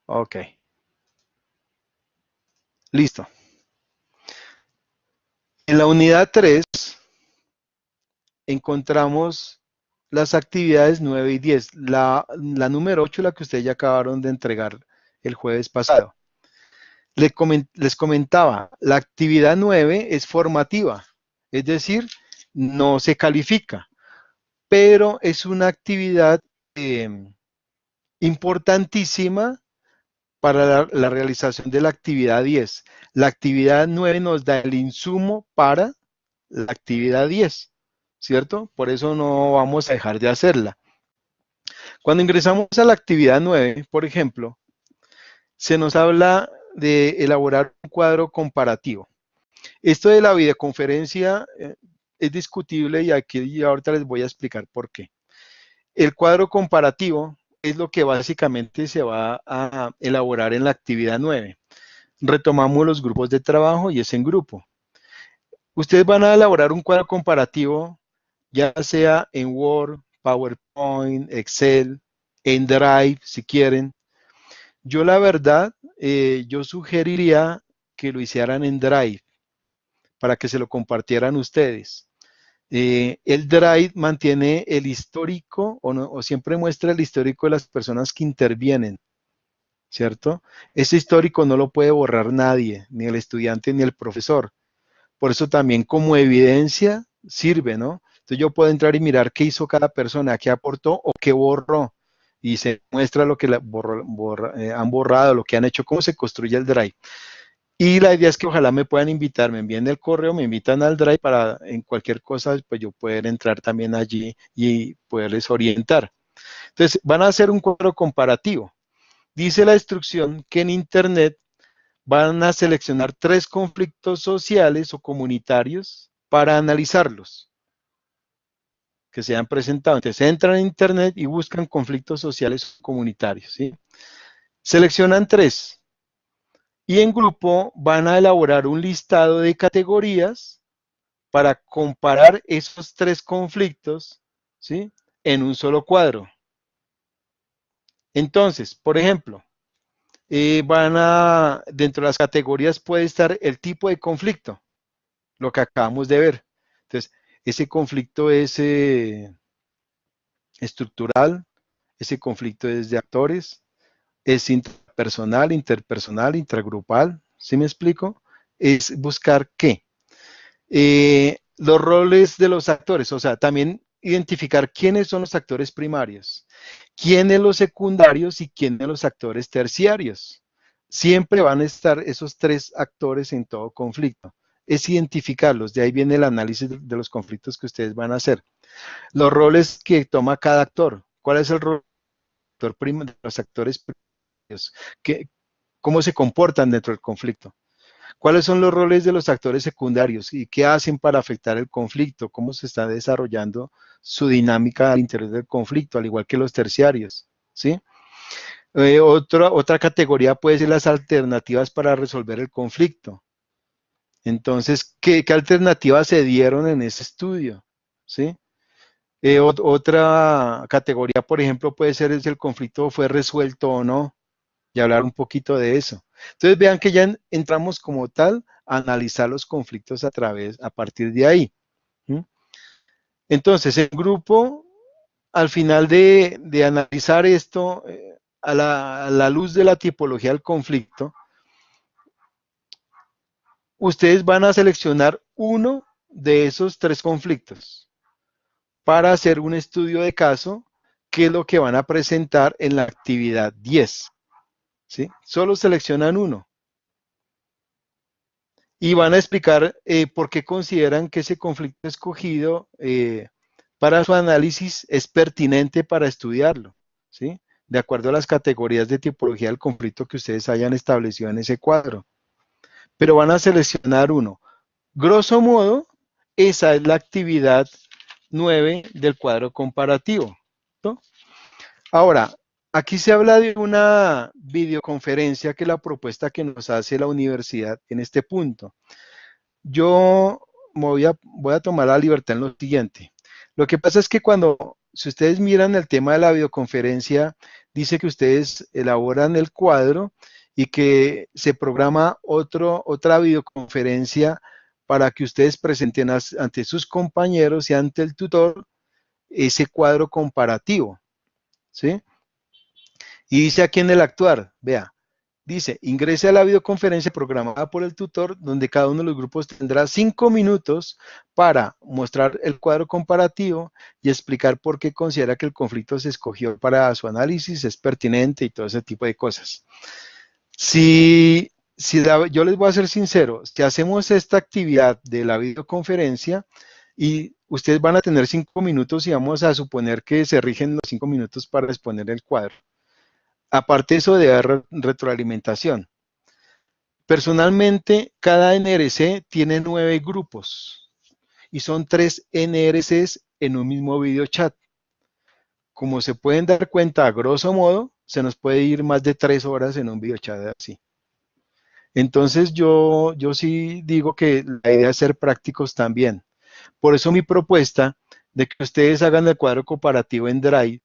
Ok, listo. En la unidad 3 encontramos las actividades 9 y 10. La número 8, la que ustedes ya acabaron de entregar el jueves pasado. Les comentaba, la actividad 9 es formativa, es decir, no se califica, pero es una actividad eh, importantísima para la realización de la actividad 10. La actividad 9 nos da el insumo para la actividad 10, ¿cierto? Por eso no vamos a dejar de hacerla. Cuando ingresamos a la actividad 9, por ejemplo, se nos habla de elaborar un cuadro comparativo. Esto de la videoconferencia es discutible y aquí y ahorita les voy a explicar por qué. El cuadro comparativo es lo que básicamente se va a elaborar en la actividad 9. Retomamos los grupos de trabajo y es en grupo. Ustedes van a elaborar un cuadro comparativo, ya sea en Word, PowerPoint, Excel, en Drive, si quieren. Yo la verdad, yo sugeriría que lo hicieran en Drive para que se lo compartieran ustedes. El Drive mantiene el histórico o siempre muestra el histórico de las personas que intervienen, ¿cierto? Ese histórico no lo puede borrar nadie, ni el estudiante ni el profesor. Por eso también como evidencia sirve, ¿no? Entonces yo puedo entrar y mirar qué hizo cada persona, qué aportó o qué borró. Y se muestra lo que han borrado, lo que han hecho, cómo se construye el Drive. Y la idea es que ojalá me puedan invitar, me envíen el correo, me invitan al Drive para en cualquier cosa, pues yo poder entrar también allí y poderles orientar. Entonces, van a hacer un cuadro comparativo. Dice la instrucción que en Internet van a seleccionar 3 conflictos sociales o comunitarios para analizarlos que se han presentado. Entonces, entran en Internet y buscan conflictos sociales o comunitarios, ¿sí? Seleccionan 3. Y en grupo van a elaborar un listado de categorías para comparar esos 3 conflictos, ¿sí? En un solo cuadro. Entonces, por ejemplo, dentro de las categorías puede estar el tipo de conflicto, lo que acabamos de ver. Entonces, ese conflicto es estructural, ese conflicto es de actores, es interpersonal, interpersonal, intragrupal, ¿sí me explico? Es buscar qué. Los roles de los actores, o sea, también identificar quiénes son los actores primarios, quiénes los secundarios y quiénes los actores terciarios. Siempre van a estar esos 3 actores en todo conflicto. Es identificarlos, de ahí viene el análisis de los conflictos que ustedes van a hacer. Los roles que toma cada actor. ¿Cuál es el rol de los actores primarios? ¿Cómo se comportan dentro del conflicto? ¿Cuáles son los roles de los actores secundarios y qué hacen para afectar el conflicto? ¿Cómo se está desarrollando su dinámica al interior del conflicto, al igual que los terciarios? ¿Sí? Otra categoría puede ser las alternativas para resolver el conflicto. Entonces, ¿qué alternativas se dieron en ese estudio? ¿Sí? Otra categoría, por ejemplo, puede ser si el conflicto fue resuelto o no, y hablar un poquito de eso. Entonces vean que ya entramos como tal a analizar los conflictos a partir de ahí. ¿Mm? Entonces, el grupo, al final de analizar esto, a la luz de la tipología del conflicto, ustedes van a seleccionar uno de esos 3 conflictos para hacer un estudio de caso, que es lo que van a presentar en la actividad 10. ¿Sí? Solo seleccionan uno. Y van a explicar por qué consideran que ese conflicto escogido para su análisis es pertinente para estudiarlo, ¿sí? De acuerdo a las categorías de tipología del conflicto que ustedes hayan establecido en ese cuadro. Pero van a seleccionar uno. Grosso modo, esa es la actividad 9 del cuadro comparativo, ¿no? Ahora, aquí se habla de una videoconferencia, que es la propuesta que nos hace la universidad en este punto. Yo voy a tomar la libertad en lo siguiente. Lo que pasa es que si ustedes miran el tema de la videoconferencia, dice que ustedes elaboran el cuadro y que se programa otra videoconferencia para que ustedes presenten ante sus compañeros y ante el tutor ese cuadro comparativo, ¿sí? Y dice aquí en el actuar, vea, dice, ingrese a la videoconferencia programada por el tutor, donde cada uno de los grupos tendrá 5 minutos para mostrar el cuadro comparativo y explicar por qué considera que el conflicto se escogió para su análisis, es pertinente y todo ese tipo de cosas. Yo les voy a ser sincero, si hacemos esta actividad de la videoconferencia y ustedes van a tener 5 minutos y vamos a suponer que se rigen los 5 minutos para exponer el cuadro. Aparte de eso, de dar retroalimentación. Personalmente, cada NRC tiene 9 grupos y son 3 NRCs en un mismo video chat. Como se pueden dar cuenta, a grosso modo, se nos puede ir más de 3 horas en un video chat así. Entonces yo sí digo que la idea es ser prácticos también. Por eso mi propuesta de que ustedes hagan el cuadro comparativo en Drive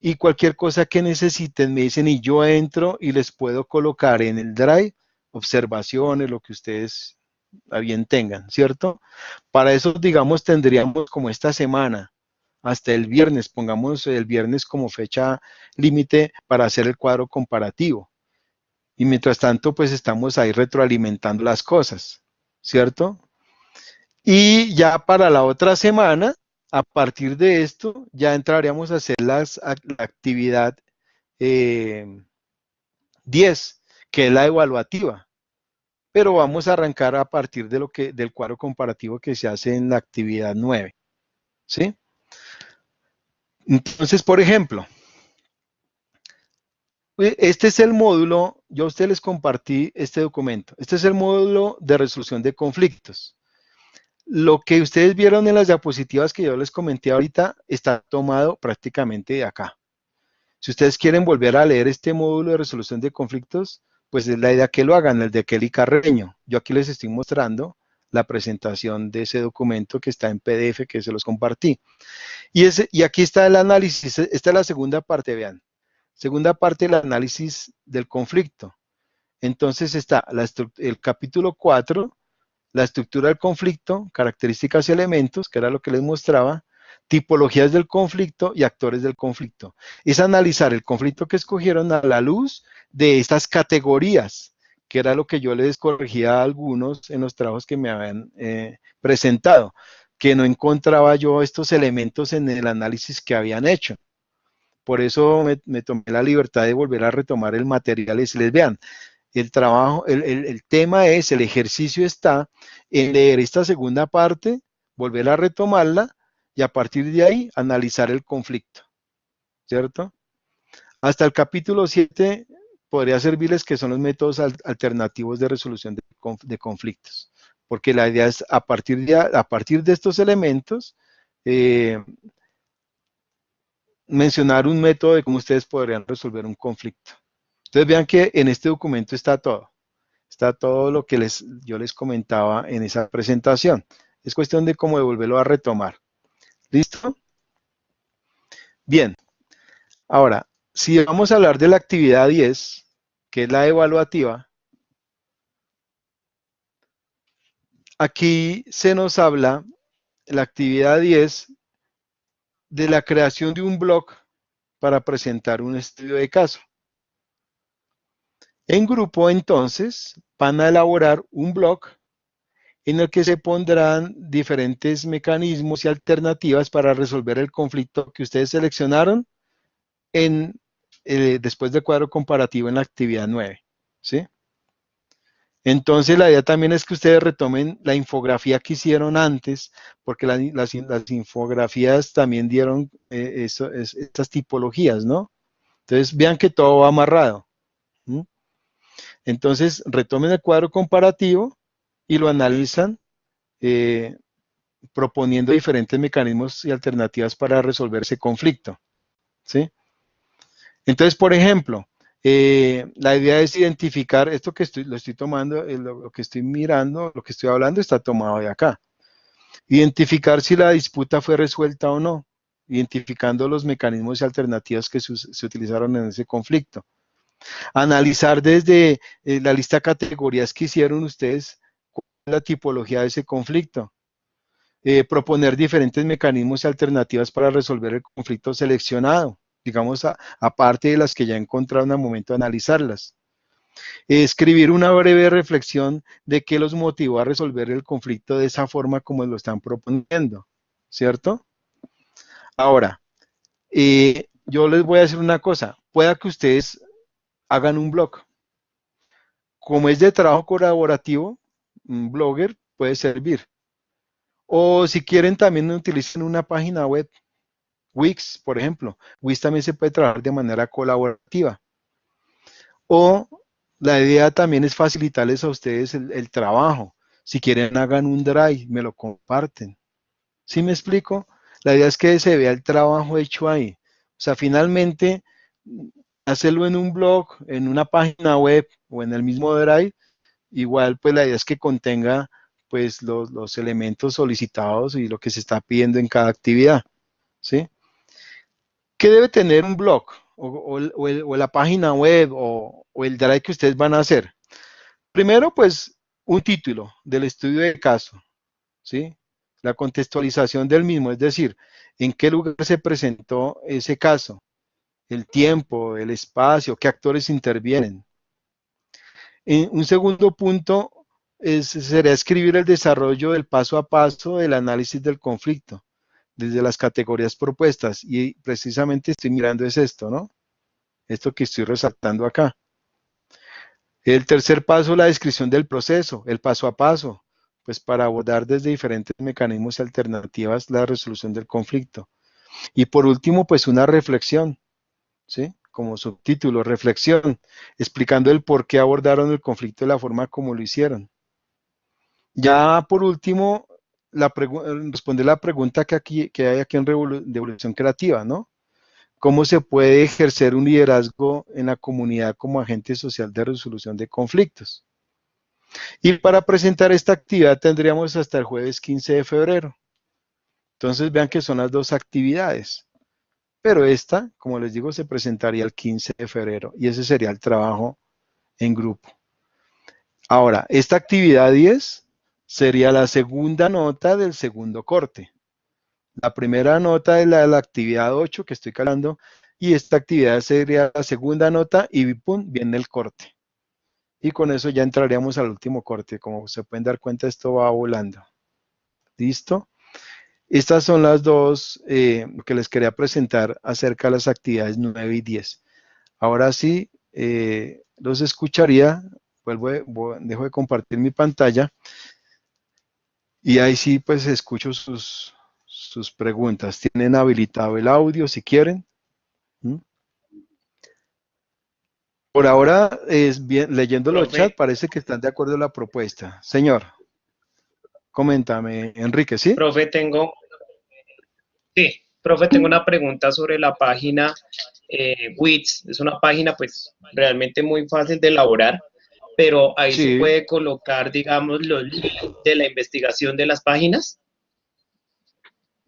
y cualquier cosa que necesiten me dicen y yo entro y les puedo colocar en el Drive observaciones, lo que ustedes a bien tengan, ¿cierto? Para eso, digamos, tendríamos como esta semana, hasta el viernes, pongamos el viernes como fecha límite para hacer el cuadro comparativo. Y mientras tanto, pues estamos ahí retroalimentando las cosas, ¿cierto? Y ya para la otra semana, a partir de esto, ya entraríamos a hacer la actividad 10, que es la evaluativa. Pero vamos a arrancar a partir de del cuadro comparativo que se hace en la actividad 9, ¿sí? Entonces, por ejemplo, este es el módulo, yo a ustedes les compartí este documento. Este es el módulo de resolución de conflictos. Lo que ustedes vieron en las diapositivas que yo les comenté ahorita está tomado prácticamente de acá. Si ustedes quieren volver a leer este módulo de resolución de conflictos, pues es la idea que lo hagan, el de Kelly Carreño. Yo aquí les estoy mostrando la presentación de ese documento que está en PDF, que se los compartí. Y aquí está el análisis, esta es la segunda parte, vean. Segunda parte, el análisis del conflicto. Entonces está el capítulo 4, la estructura del conflicto, características y elementos, que era lo que les mostraba, tipologías del conflicto y actores del conflicto. Es analizar el conflicto que escogieron a la luz de estas categorías, que era lo que yo les corregía a algunos en los trabajos que me habían presentado, que no encontraba yo estos elementos en el análisis que habían hecho. Por eso me tomé la libertad de volver a retomar el material y les vean. El trabajo, el tema es, el ejercicio está en leer esta segunda parte, volver a retomarla y a partir de ahí analizar el conflicto, ¿cierto? Hasta el capítulo 7 podría servirles que son los métodos alternativos de resolución de conflictos, porque la idea es a partir de estos elementos mencionar un método de cómo ustedes podrían resolver un conflicto. Entonces vean que en este documento está todo. Está todo lo que yo les comentaba en esa presentación. Es cuestión de cómo volverlo a retomar. ¿Listo? Bien. Ahora, si vamos a hablar de la actividad 10, que es la evaluativa, aquí se nos habla, la actividad 10, de la creación de un blog para presentar un estudio de caso. En grupo, entonces, van a elaborar un blog en el que se pondrán diferentes mecanismos y alternativas para resolver el conflicto que ustedes seleccionaron después del cuadro comparativo en la actividad 9, ¿sí? Entonces la idea también es que ustedes retomen la infografía que hicieron antes, porque las infografías también dieron estas tipologías, ¿no? Entonces vean que todo va amarrado. ¿Mm? Entonces retomen el cuadro comparativo y lo analizan proponiendo diferentes mecanismos y alternativas para resolver ese conflicto, ¿sí? Entonces, por ejemplo, la idea es identificar esto que lo estoy tomando, lo que estoy mirando, lo que estoy hablando está tomado de acá. Identificar si la disputa fue resuelta o no, identificando los mecanismos y alternativas que se utilizaron en ese conflicto. Analizar desde la lista de categorías que hicieron ustedes, cuál es la tipología de ese conflicto. Proponer diferentes mecanismos y alternativas para resolver el conflicto seleccionado, digamos, aparte de las que ya encontraron al momento de analizarlas. Escribir una breve reflexión de qué los motivó a resolver el conflicto de esa forma como lo están proponiendo, ¿cierto? Ahora, yo les voy a decir una cosa, pueda que ustedes hagan un blog. Como es de trabajo colaborativo, un blogger puede servir. O si quieren también utilicen una página web, Wix, por ejemplo. Wix también se puede trabajar de manera colaborativa. O la idea también es facilitarles a ustedes el trabajo. Si quieren, hagan un drive, me lo comparten. ¿Sí me explico? La idea es que se vea el trabajo hecho ahí. O sea, finalmente, hacerlo en un blog, en una página web o en el mismo drive, igual pues la idea es que contenga pues los elementos solicitados y lo que se está pidiendo en cada actividad. ¿Sí? ¿Qué debe tener un blog o la página web o el drive que ustedes van a hacer? Primero, pues, un título del estudio de caso, ¿sí? La contextualización del mismo, es decir, en qué lugar se presentó ese caso, el tiempo, el espacio, qué actores intervienen. Un segundo punto sería escribir el desarrollo del paso a paso del análisis del conflicto, desde las categorías propuestas, y precisamente estoy mirando es esto, ¿no? Esto que estoy resaltando acá. El tercer paso, la descripción del proceso, el paso a paso, pues para abordar desde diferentes mecanismos y alternativas la resolución del conflicto. Y por último, pues una reflexión, ¿sí? Como subtítulo, reflexión, explicando el por qué abordaron el conflicto de la forma como lo hicieron. Ya por último, responder la pregunta que hay aquí en Revolución Creativa, ¿no? ¿Cómo se puede ejercer un liderazgo en la comunidad como agente social de resolución de conflictos? Y para presentar esta actividad tendríamos hasta el jueves 15 de febrero. Entonces vean que son las dos actividades. Pero esta, como les digo, se presentaría el 15 de febrero y ese sería el trabajo en grupo. Ahora, esta actividad 10 sería la segunda nota del segundo corte. La primera nota es la de la actividad 8 que estoy calando y esta actividad sería la segunda nota y pum, viene el corte. Y con eso ya entraríamos al último corte. Como se pueden dar cuenta, esto va volando. ¿Listo? Estas son las dos que les quería presentar acerca de las actividades 9 y 10. Ahora sí, los escucharía. Dejo de compartir mi pantalla y ahí sí, pues escucho sus preguntas. Tienen habilitado el audio si quieren. ¿Mm? Por ahora, leyendo los Profe, chats, parece que están de acuerdo en la propuesta. Señor, coméntame, Enrique, ¿sí? profe, tengo una pregunta sobre la página WITS. Es una página pues realmente muy fácil de elaborar, pero ahí se Sí. puede colocar, digamos, los links de la investigación de las páginas.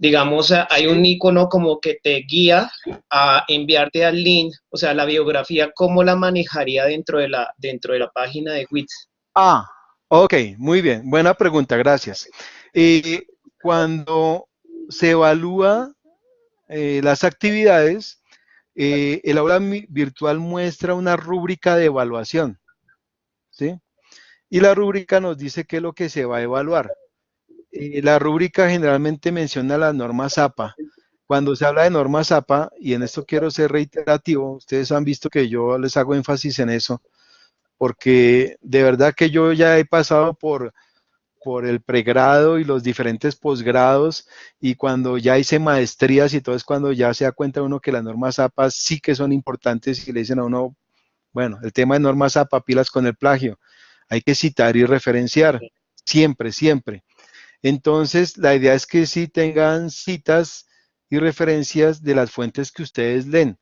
Digamos, hay un Sí. icono como que te guía a enviarte al link, o sea, la biografía, ¿cómo la manejaría dentro de la página de WITS? Ah, ok, muy bien. Buena pregunta, gracias. Eh, Cuando se evalúa las actividades, el aula virtual muestra una rúbrica de evaluación, ¿sí? Y la rúbrica nos dice qué es lo que se va a evaluar. La rúbrica generalmente menciona las normas APA. Cuando se habla de normas APA, y en esto quiero ser reiterativo, ustedes han visto que yo les hago énfasis en eso, porque de verdad que yo ya he pasado por el pregrado y los diferentes posgrados, y cuando ya hice maestrías y todo es cuando ya se da cuenta uno que las normas APA sí que son importantes y le dicen a uno, bueno, el tema de normas APA, pilas con el plagio, hay que citar y referenciar, siempre, siempre. Entonces, la idea es que sí tengan citas y referencias de las fuentes que ustedes leen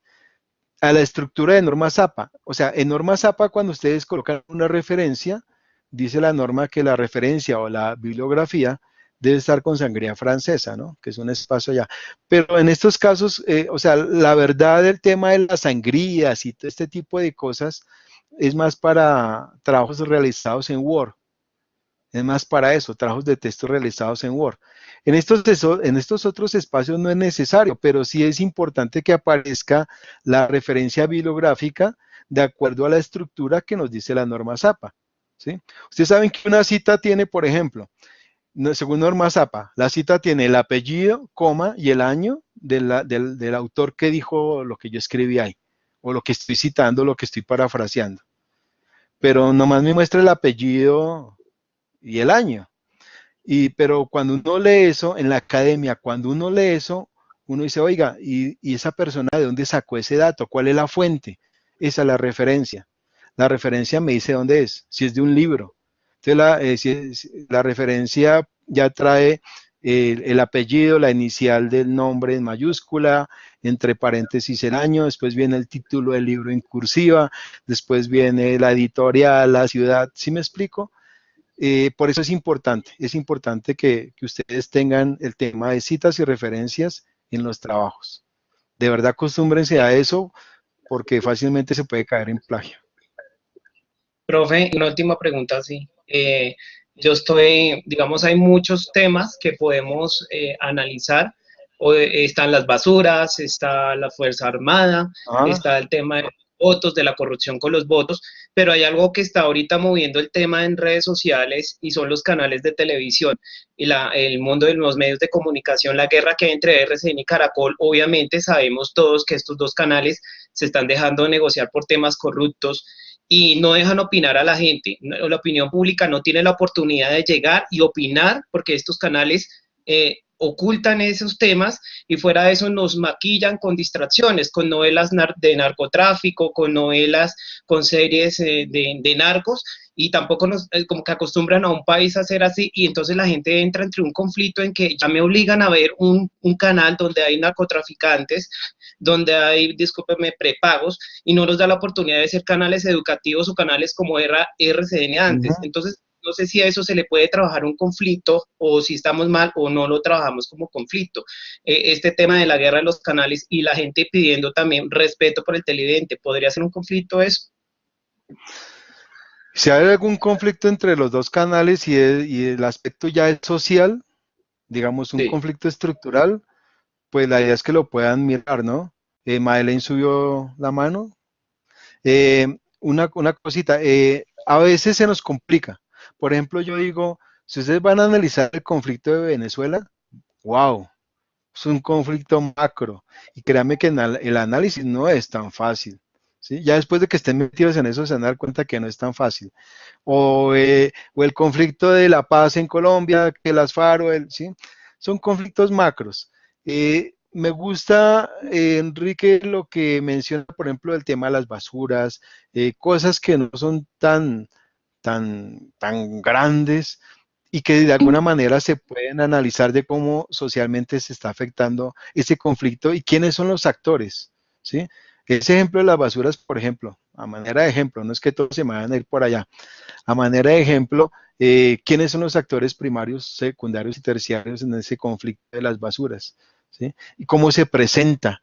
a la estructura de normas APA. O sea, en normas APA, cuando ustedes colocan una referencia, dice la norma que la referencia o la bibliografía debe estar con sangría francesa, ¿no? Que es un espacio allá. Pero en estos casos, o sea, la verdad del tema de las sangrías y todo este tipo de cosas es más para trabajos realizados en Word. Es más para eso, trabajos de texto realizados en Word. En estos otros espacios no es necesario, pero sí es importante que aparezca la referencia bibliográfica de acuerdo a la estructura que nos dice la norma ZAPA. ¿Sí? Ustedes saben que una cita tiene, por ejemplo, según norma ZAPA, la cita tiene el apellido, coma y el año del autor que dijo lo que yo escribí ahí, o lo que estoy citando, lo que estoy parafraseando. Pero nomás me muestra el apellido y el año. Pero cuando uno lee eso, en la academia, cuando uno lee eso, uno dice, oiga, ¿y esa persona de dónde sacó ese dato? ¿Cuál es la fuente? Esa es la referencia. La referencia me dice dónde es, si es de un libro. Entonces, si la referencia ya trae el apellido, la inicial del nombre en mayúscula, entre paréntesis el año, después viene el título del libro en cursiva, después viene la editorial, la ciudad, ¿sí me explico? Por eso es importante que ustedes tengan el tema de citas y referencias en los trabajos. De verdad, acostúmbrense a eso porque fácilmente se puede caer en plagio. Profe, una última pregunta, sí. Yo estoy, digamos, hay muchos temas que podemos analizar. Están las basuras, está la Fuerza Armada, Ah, está el tema de los votos, de la corrupción con los votos, pero hay algo que está ahorita moviendo el tema en redes sociales y son los canales de televisión y el mundo de los medios de comunicación, la guerra que hay entre RCN y Caracol. Obviamente sabemos todos que estos dos canales se están dejando de negociar por temas corruptos y no dejan opinar a la gente. La opinión pública no tiene la oportunidad de llegar y opinar porque estos canales ocultan esos temas y fuera de eso nos maquillan con distracciones, con novelas de narcotráfico, con novelas, con series de narcos y tampoco nos, como que acostumbran a un país a hacer así y entonces la gente entra entre un conflicto en que ya me obligan a ver un canal donde hay narcotraficantes, donde hay, discúlpeme, prepagos y no nos da la oportunidad de ser canales educativos o canales como era RCN antes. ujú. Entonces, no sé si a eso se le puede trabajar un conflicto o si estamos mal o no lo trabajamos como conflicto. Este tema de la guerra de los canales y la gente pidiendo también respeto por el televidente, ¿podría ser un conflicto eso? Si hay algún conflicto entre los dos canales y el aspecto ya es social, digamos un Sí. conflicto estructural, pues la idea es que lo puedan mirar, ¿no? Madeleine subió la mano. Una cosita, a veces se nos complica. Por ejemplo, yo digo, si ustedes van a analizar el conflicto de Venezuela, wow, es un conflicto macro. Y créanme que el análisis no es tan fácil. ¿Sí? Ya después de que estén metidos en eso, se van a dar cuenta que no es tan fácil. O el conflicto de la paz en Colombia, que las FARC, ¿sí? Son conflictos macros. Me gusta, Enrique, lo que menciona, por ejemplo, el tema de las basuras, cosas que no son tan grandes y que de alguna manera se pueden analizar de cómo socialmente se está afectando ese conflicto y quiénes son los actores, ¿sí? Ese ejemplo de las basuras, por ejemplo, a manera de ejemplo, no es que todos se me vayan a ir por allá, a manera de ejemplo, ¿quiénes son los actores primarios, secundarios y terciarios en ese conflicto de las basuras? ¿Sí? ¿Y cómo se presenta?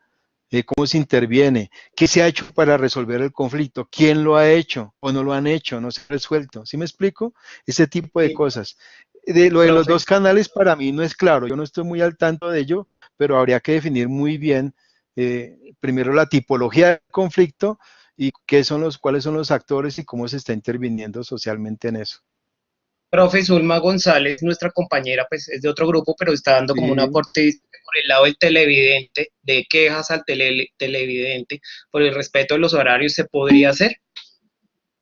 ¿Cómo se interviene? ¿Qué se ha hecho para resolver el conflicto? ¿Quién lo ha hecho o no lo han hecho? ¿No se ha resuelto? ¿Sí me explico? Ese tipo de Sí, cosas. De lo de los profe. dos canales para mí no es claro, yo no estoy muy al tanto de ello, pero habría que definir muy bien primero la tipología del conflicto y cuáles son los actores y cómo se está interviniendo socialmente en eso. Profe Zulma González, nuestra compañera, pues es de otro grupo, pero está dando como un Sí, aporte por el lado del televidente, de quejas al televidente, por el respeto de los horarios, ¿se podría hacer?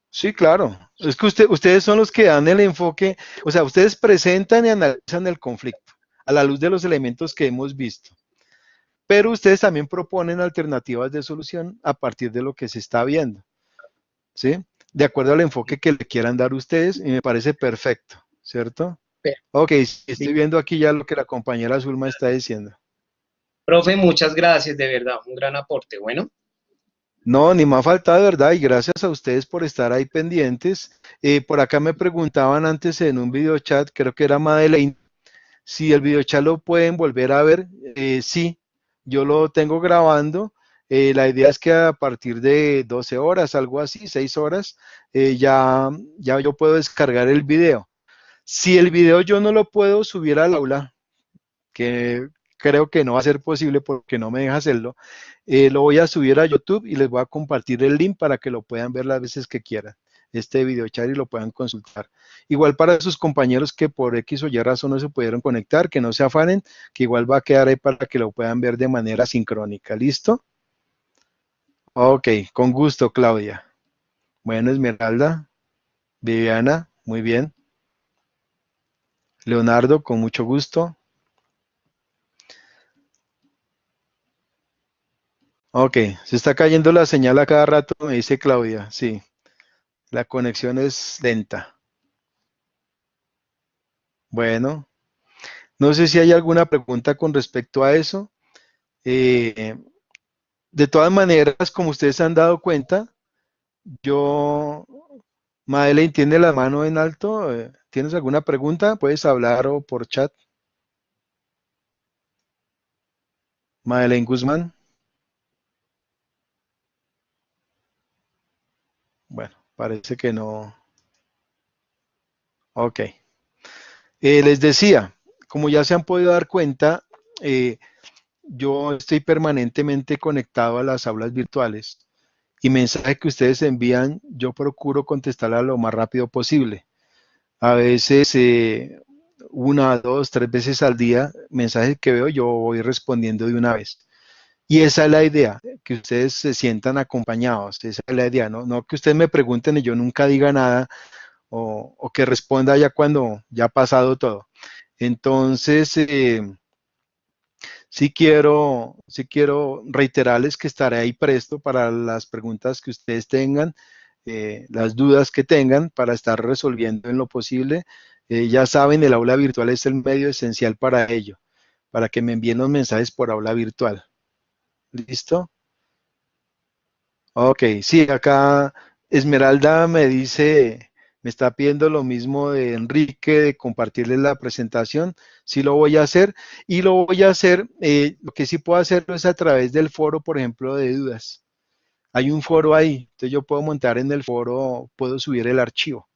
sí, claro. Es que ustedes son los que dan el enfoque, o sea, ustedes presentan y analizan el conflicto a la luz de los elementos que hemos visto, pero ustedes también proponen alternativas de solución a partir de lo que se está viendo, ¿sí? De acuerdo al enfoque que le quieran dar ustedes, y me parece perfecto, ¿cierto? Ok, sí, estoy Sí. viendo aquí ya lo que la compañera Zulma está diciendo. Profe, muchas gracias, de verdad, un gran aporte. Bueno, No, ni me ha faltado, ¿verdad? Y gracias a ustedes por estar ahí pendientes. Por acá me preguntaban antes en un video chat, creo que era Madeleine, si el video chat lo pueden volver a ver. Sí, yo lo tengo grabando. La idea es que a partir de 12 horas, algo así, 6 horas, ya yo puedo descargar el video. Si el video yo no lo puedo subir al aula, que creo que no va a ser posible porque no me deja hacerlo, lo voy a subir a YouTube y les voy a compartir el link para que lo puedan ver las veces que quieran, este video chat y lo puedan consultar. Igual para sus compañeros que por X o Y razón no se pudieron conectar, que no se afanen, que igual va a quedar ahí para que lo puedan ver de manera sincrónica. ¿Listo? Ok, con gusto, Claudia. Bueno, Esmeralda, Viviana, muy bien. Leonardo, con mucho gusto. Ok, se está cayendo la señal a cada rato, me dice Claudia. Sí, la conexión es lenta. Bueno, no sé si hay alguna pregunta con respecto a eso. Eh, de todas maneras, como ustedes se han dado cuenta, yo, Madeleine, tiene la mano en alto. ¿Tienes alguna pregunta? Puedes hablar o por chat. Madeleine Guzmán. Bueno, parece que no. Ok. Les decía, como ya se han podido dar cuenta, eh, yo estoy permanentemente conectado a las aulas virtuales y mensajes que ustedes envían, yo procuro contestarla lo más rápido posible. A veces, una, dos, tres veces al día, mensajes que veo, yo voy respondiendo de una vez. Y esa es la idea, que ustedes se sientan acompañados, esa es la idea, ¿no? No que ustedes me pregunten y yo nunca diga nada o que responda ya cuando ya ha pasado todo. Entonces, sí quiero reiterarles que estaré ahí presto para las preguntas que ustedes tengan, las dudas que tengan para estar resolviendo en lo posible. Ya saben, el aula virtual es el medio esencial para ello, para que me envíen los mensajes por aula virtual. ¿Listo? Ok, sí, acá Esmeralda me dice, me está pidiendo lo mismo de Enrique, de compartirles la presentación. Sí lo voy a hacer y lo voy a hacer, lo que sí puedo hacerlo es a través del foro, por ejemplo, de dudas. Hay un foro ahí, entonces yo puedo montar en el foro, puedo subir el archivo,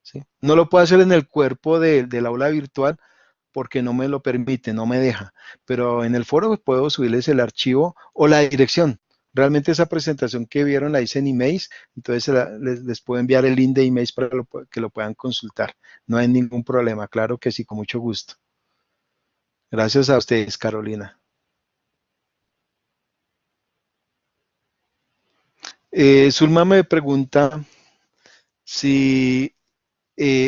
¿sí? No lo puedo hacer en el cuerpo del aula virtual porque no me lo permite, no me deja. Pero en el foro puedo subirles el archivo o la dirección. Realmente esa presentación que vieron la hice en emails, entonces les puedo enviar el link de emails para que lo puedan consultar. No hay ningún problema, claro que sí, con mucho gusto. Gracias a ustedes, Carolina. Zulma me pregunta si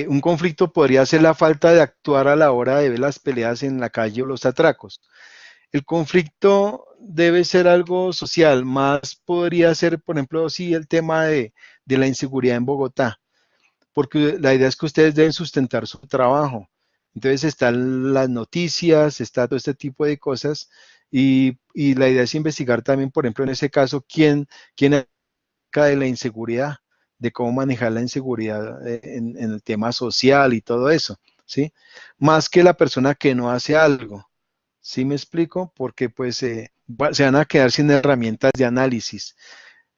un conflicto podría ser la falta de actuar a la hora de ver las peleas en la calle o los atracos. El conflicto debe ser algo social, más podría ser, por ejemplo, sí, el tema de la inseguridad en Bogotá, porque la idea es que ustedes deben sustentar su trabajo. Entonces están las noticias, está todo este tipo de cosas, y la idea es investigar también, por ejemplo, en ese caso, quién acerca de la inseguridad, de cómo manejar la inseguridad en el tema social y todo eso, ¿sí? Más que la persona que no hace algo. ¿Sí me explico? Porque pues se van a quedar sin herramientas de análisis.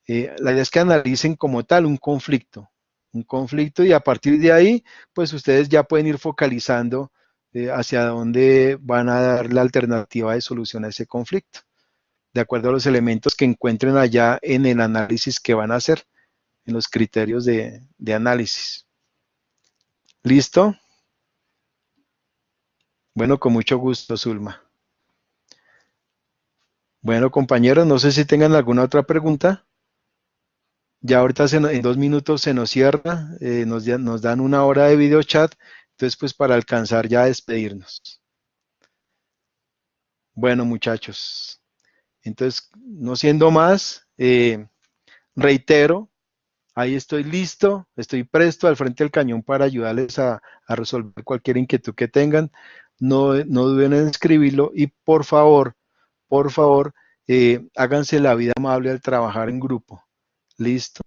La idea es que analicen como tal un conflicto y a partir de ahí, pues ustedes ya pueden ir focalizando hacia dónde van a dar la alternativa de solución a ese conflicto, de acuerdo a los elementos que encuentren allá en el análisis que van a hacer, en los criterios de análisis. ¿Listo? Bueno, con mucho gusto, Zulma. Bueno, compañeros, no sé si tengan alguna otra pregunta. Ya ahorita en 2 minutos se nos cierra, nos dan una hora de video chat, entonces pues para alcanzar ya a despedirnos. Bueno, muchachos, entonces no siendo más, reitero, ahí estoy listo, estoy presto al frente del cañón para ayudarles a resolver cualquier inquietud que tengan. No, no duden en escribirlo y por favor, háganse la vida amable al trabajar en grupo. Listo.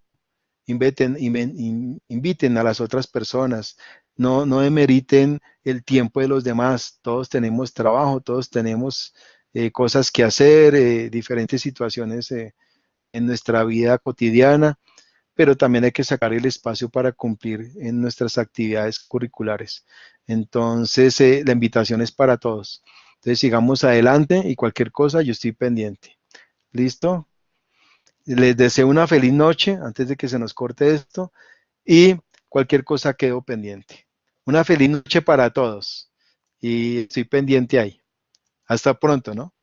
Inviten a las otras personas, no demeriten el tiempo de los demás, todos tenemos trabajo, todos tenemos cosas que hacer, diferentes situaciones en nuestra vida cotidiana, pero también hay que sacar el espacio para cumplir en nuestras actividades curriculares. Entonces, la invitación es para todos. Entonces, sigamos adelante y cualquier cosa, yo estoy pendiente. ¿Listo? Les deseo una feliz noche antes de que se nos corte esto y cualquier cosa quedo pendiente. Una feliz noche para todos y estoy pendiente ahí. Hasta pronto, ¿no?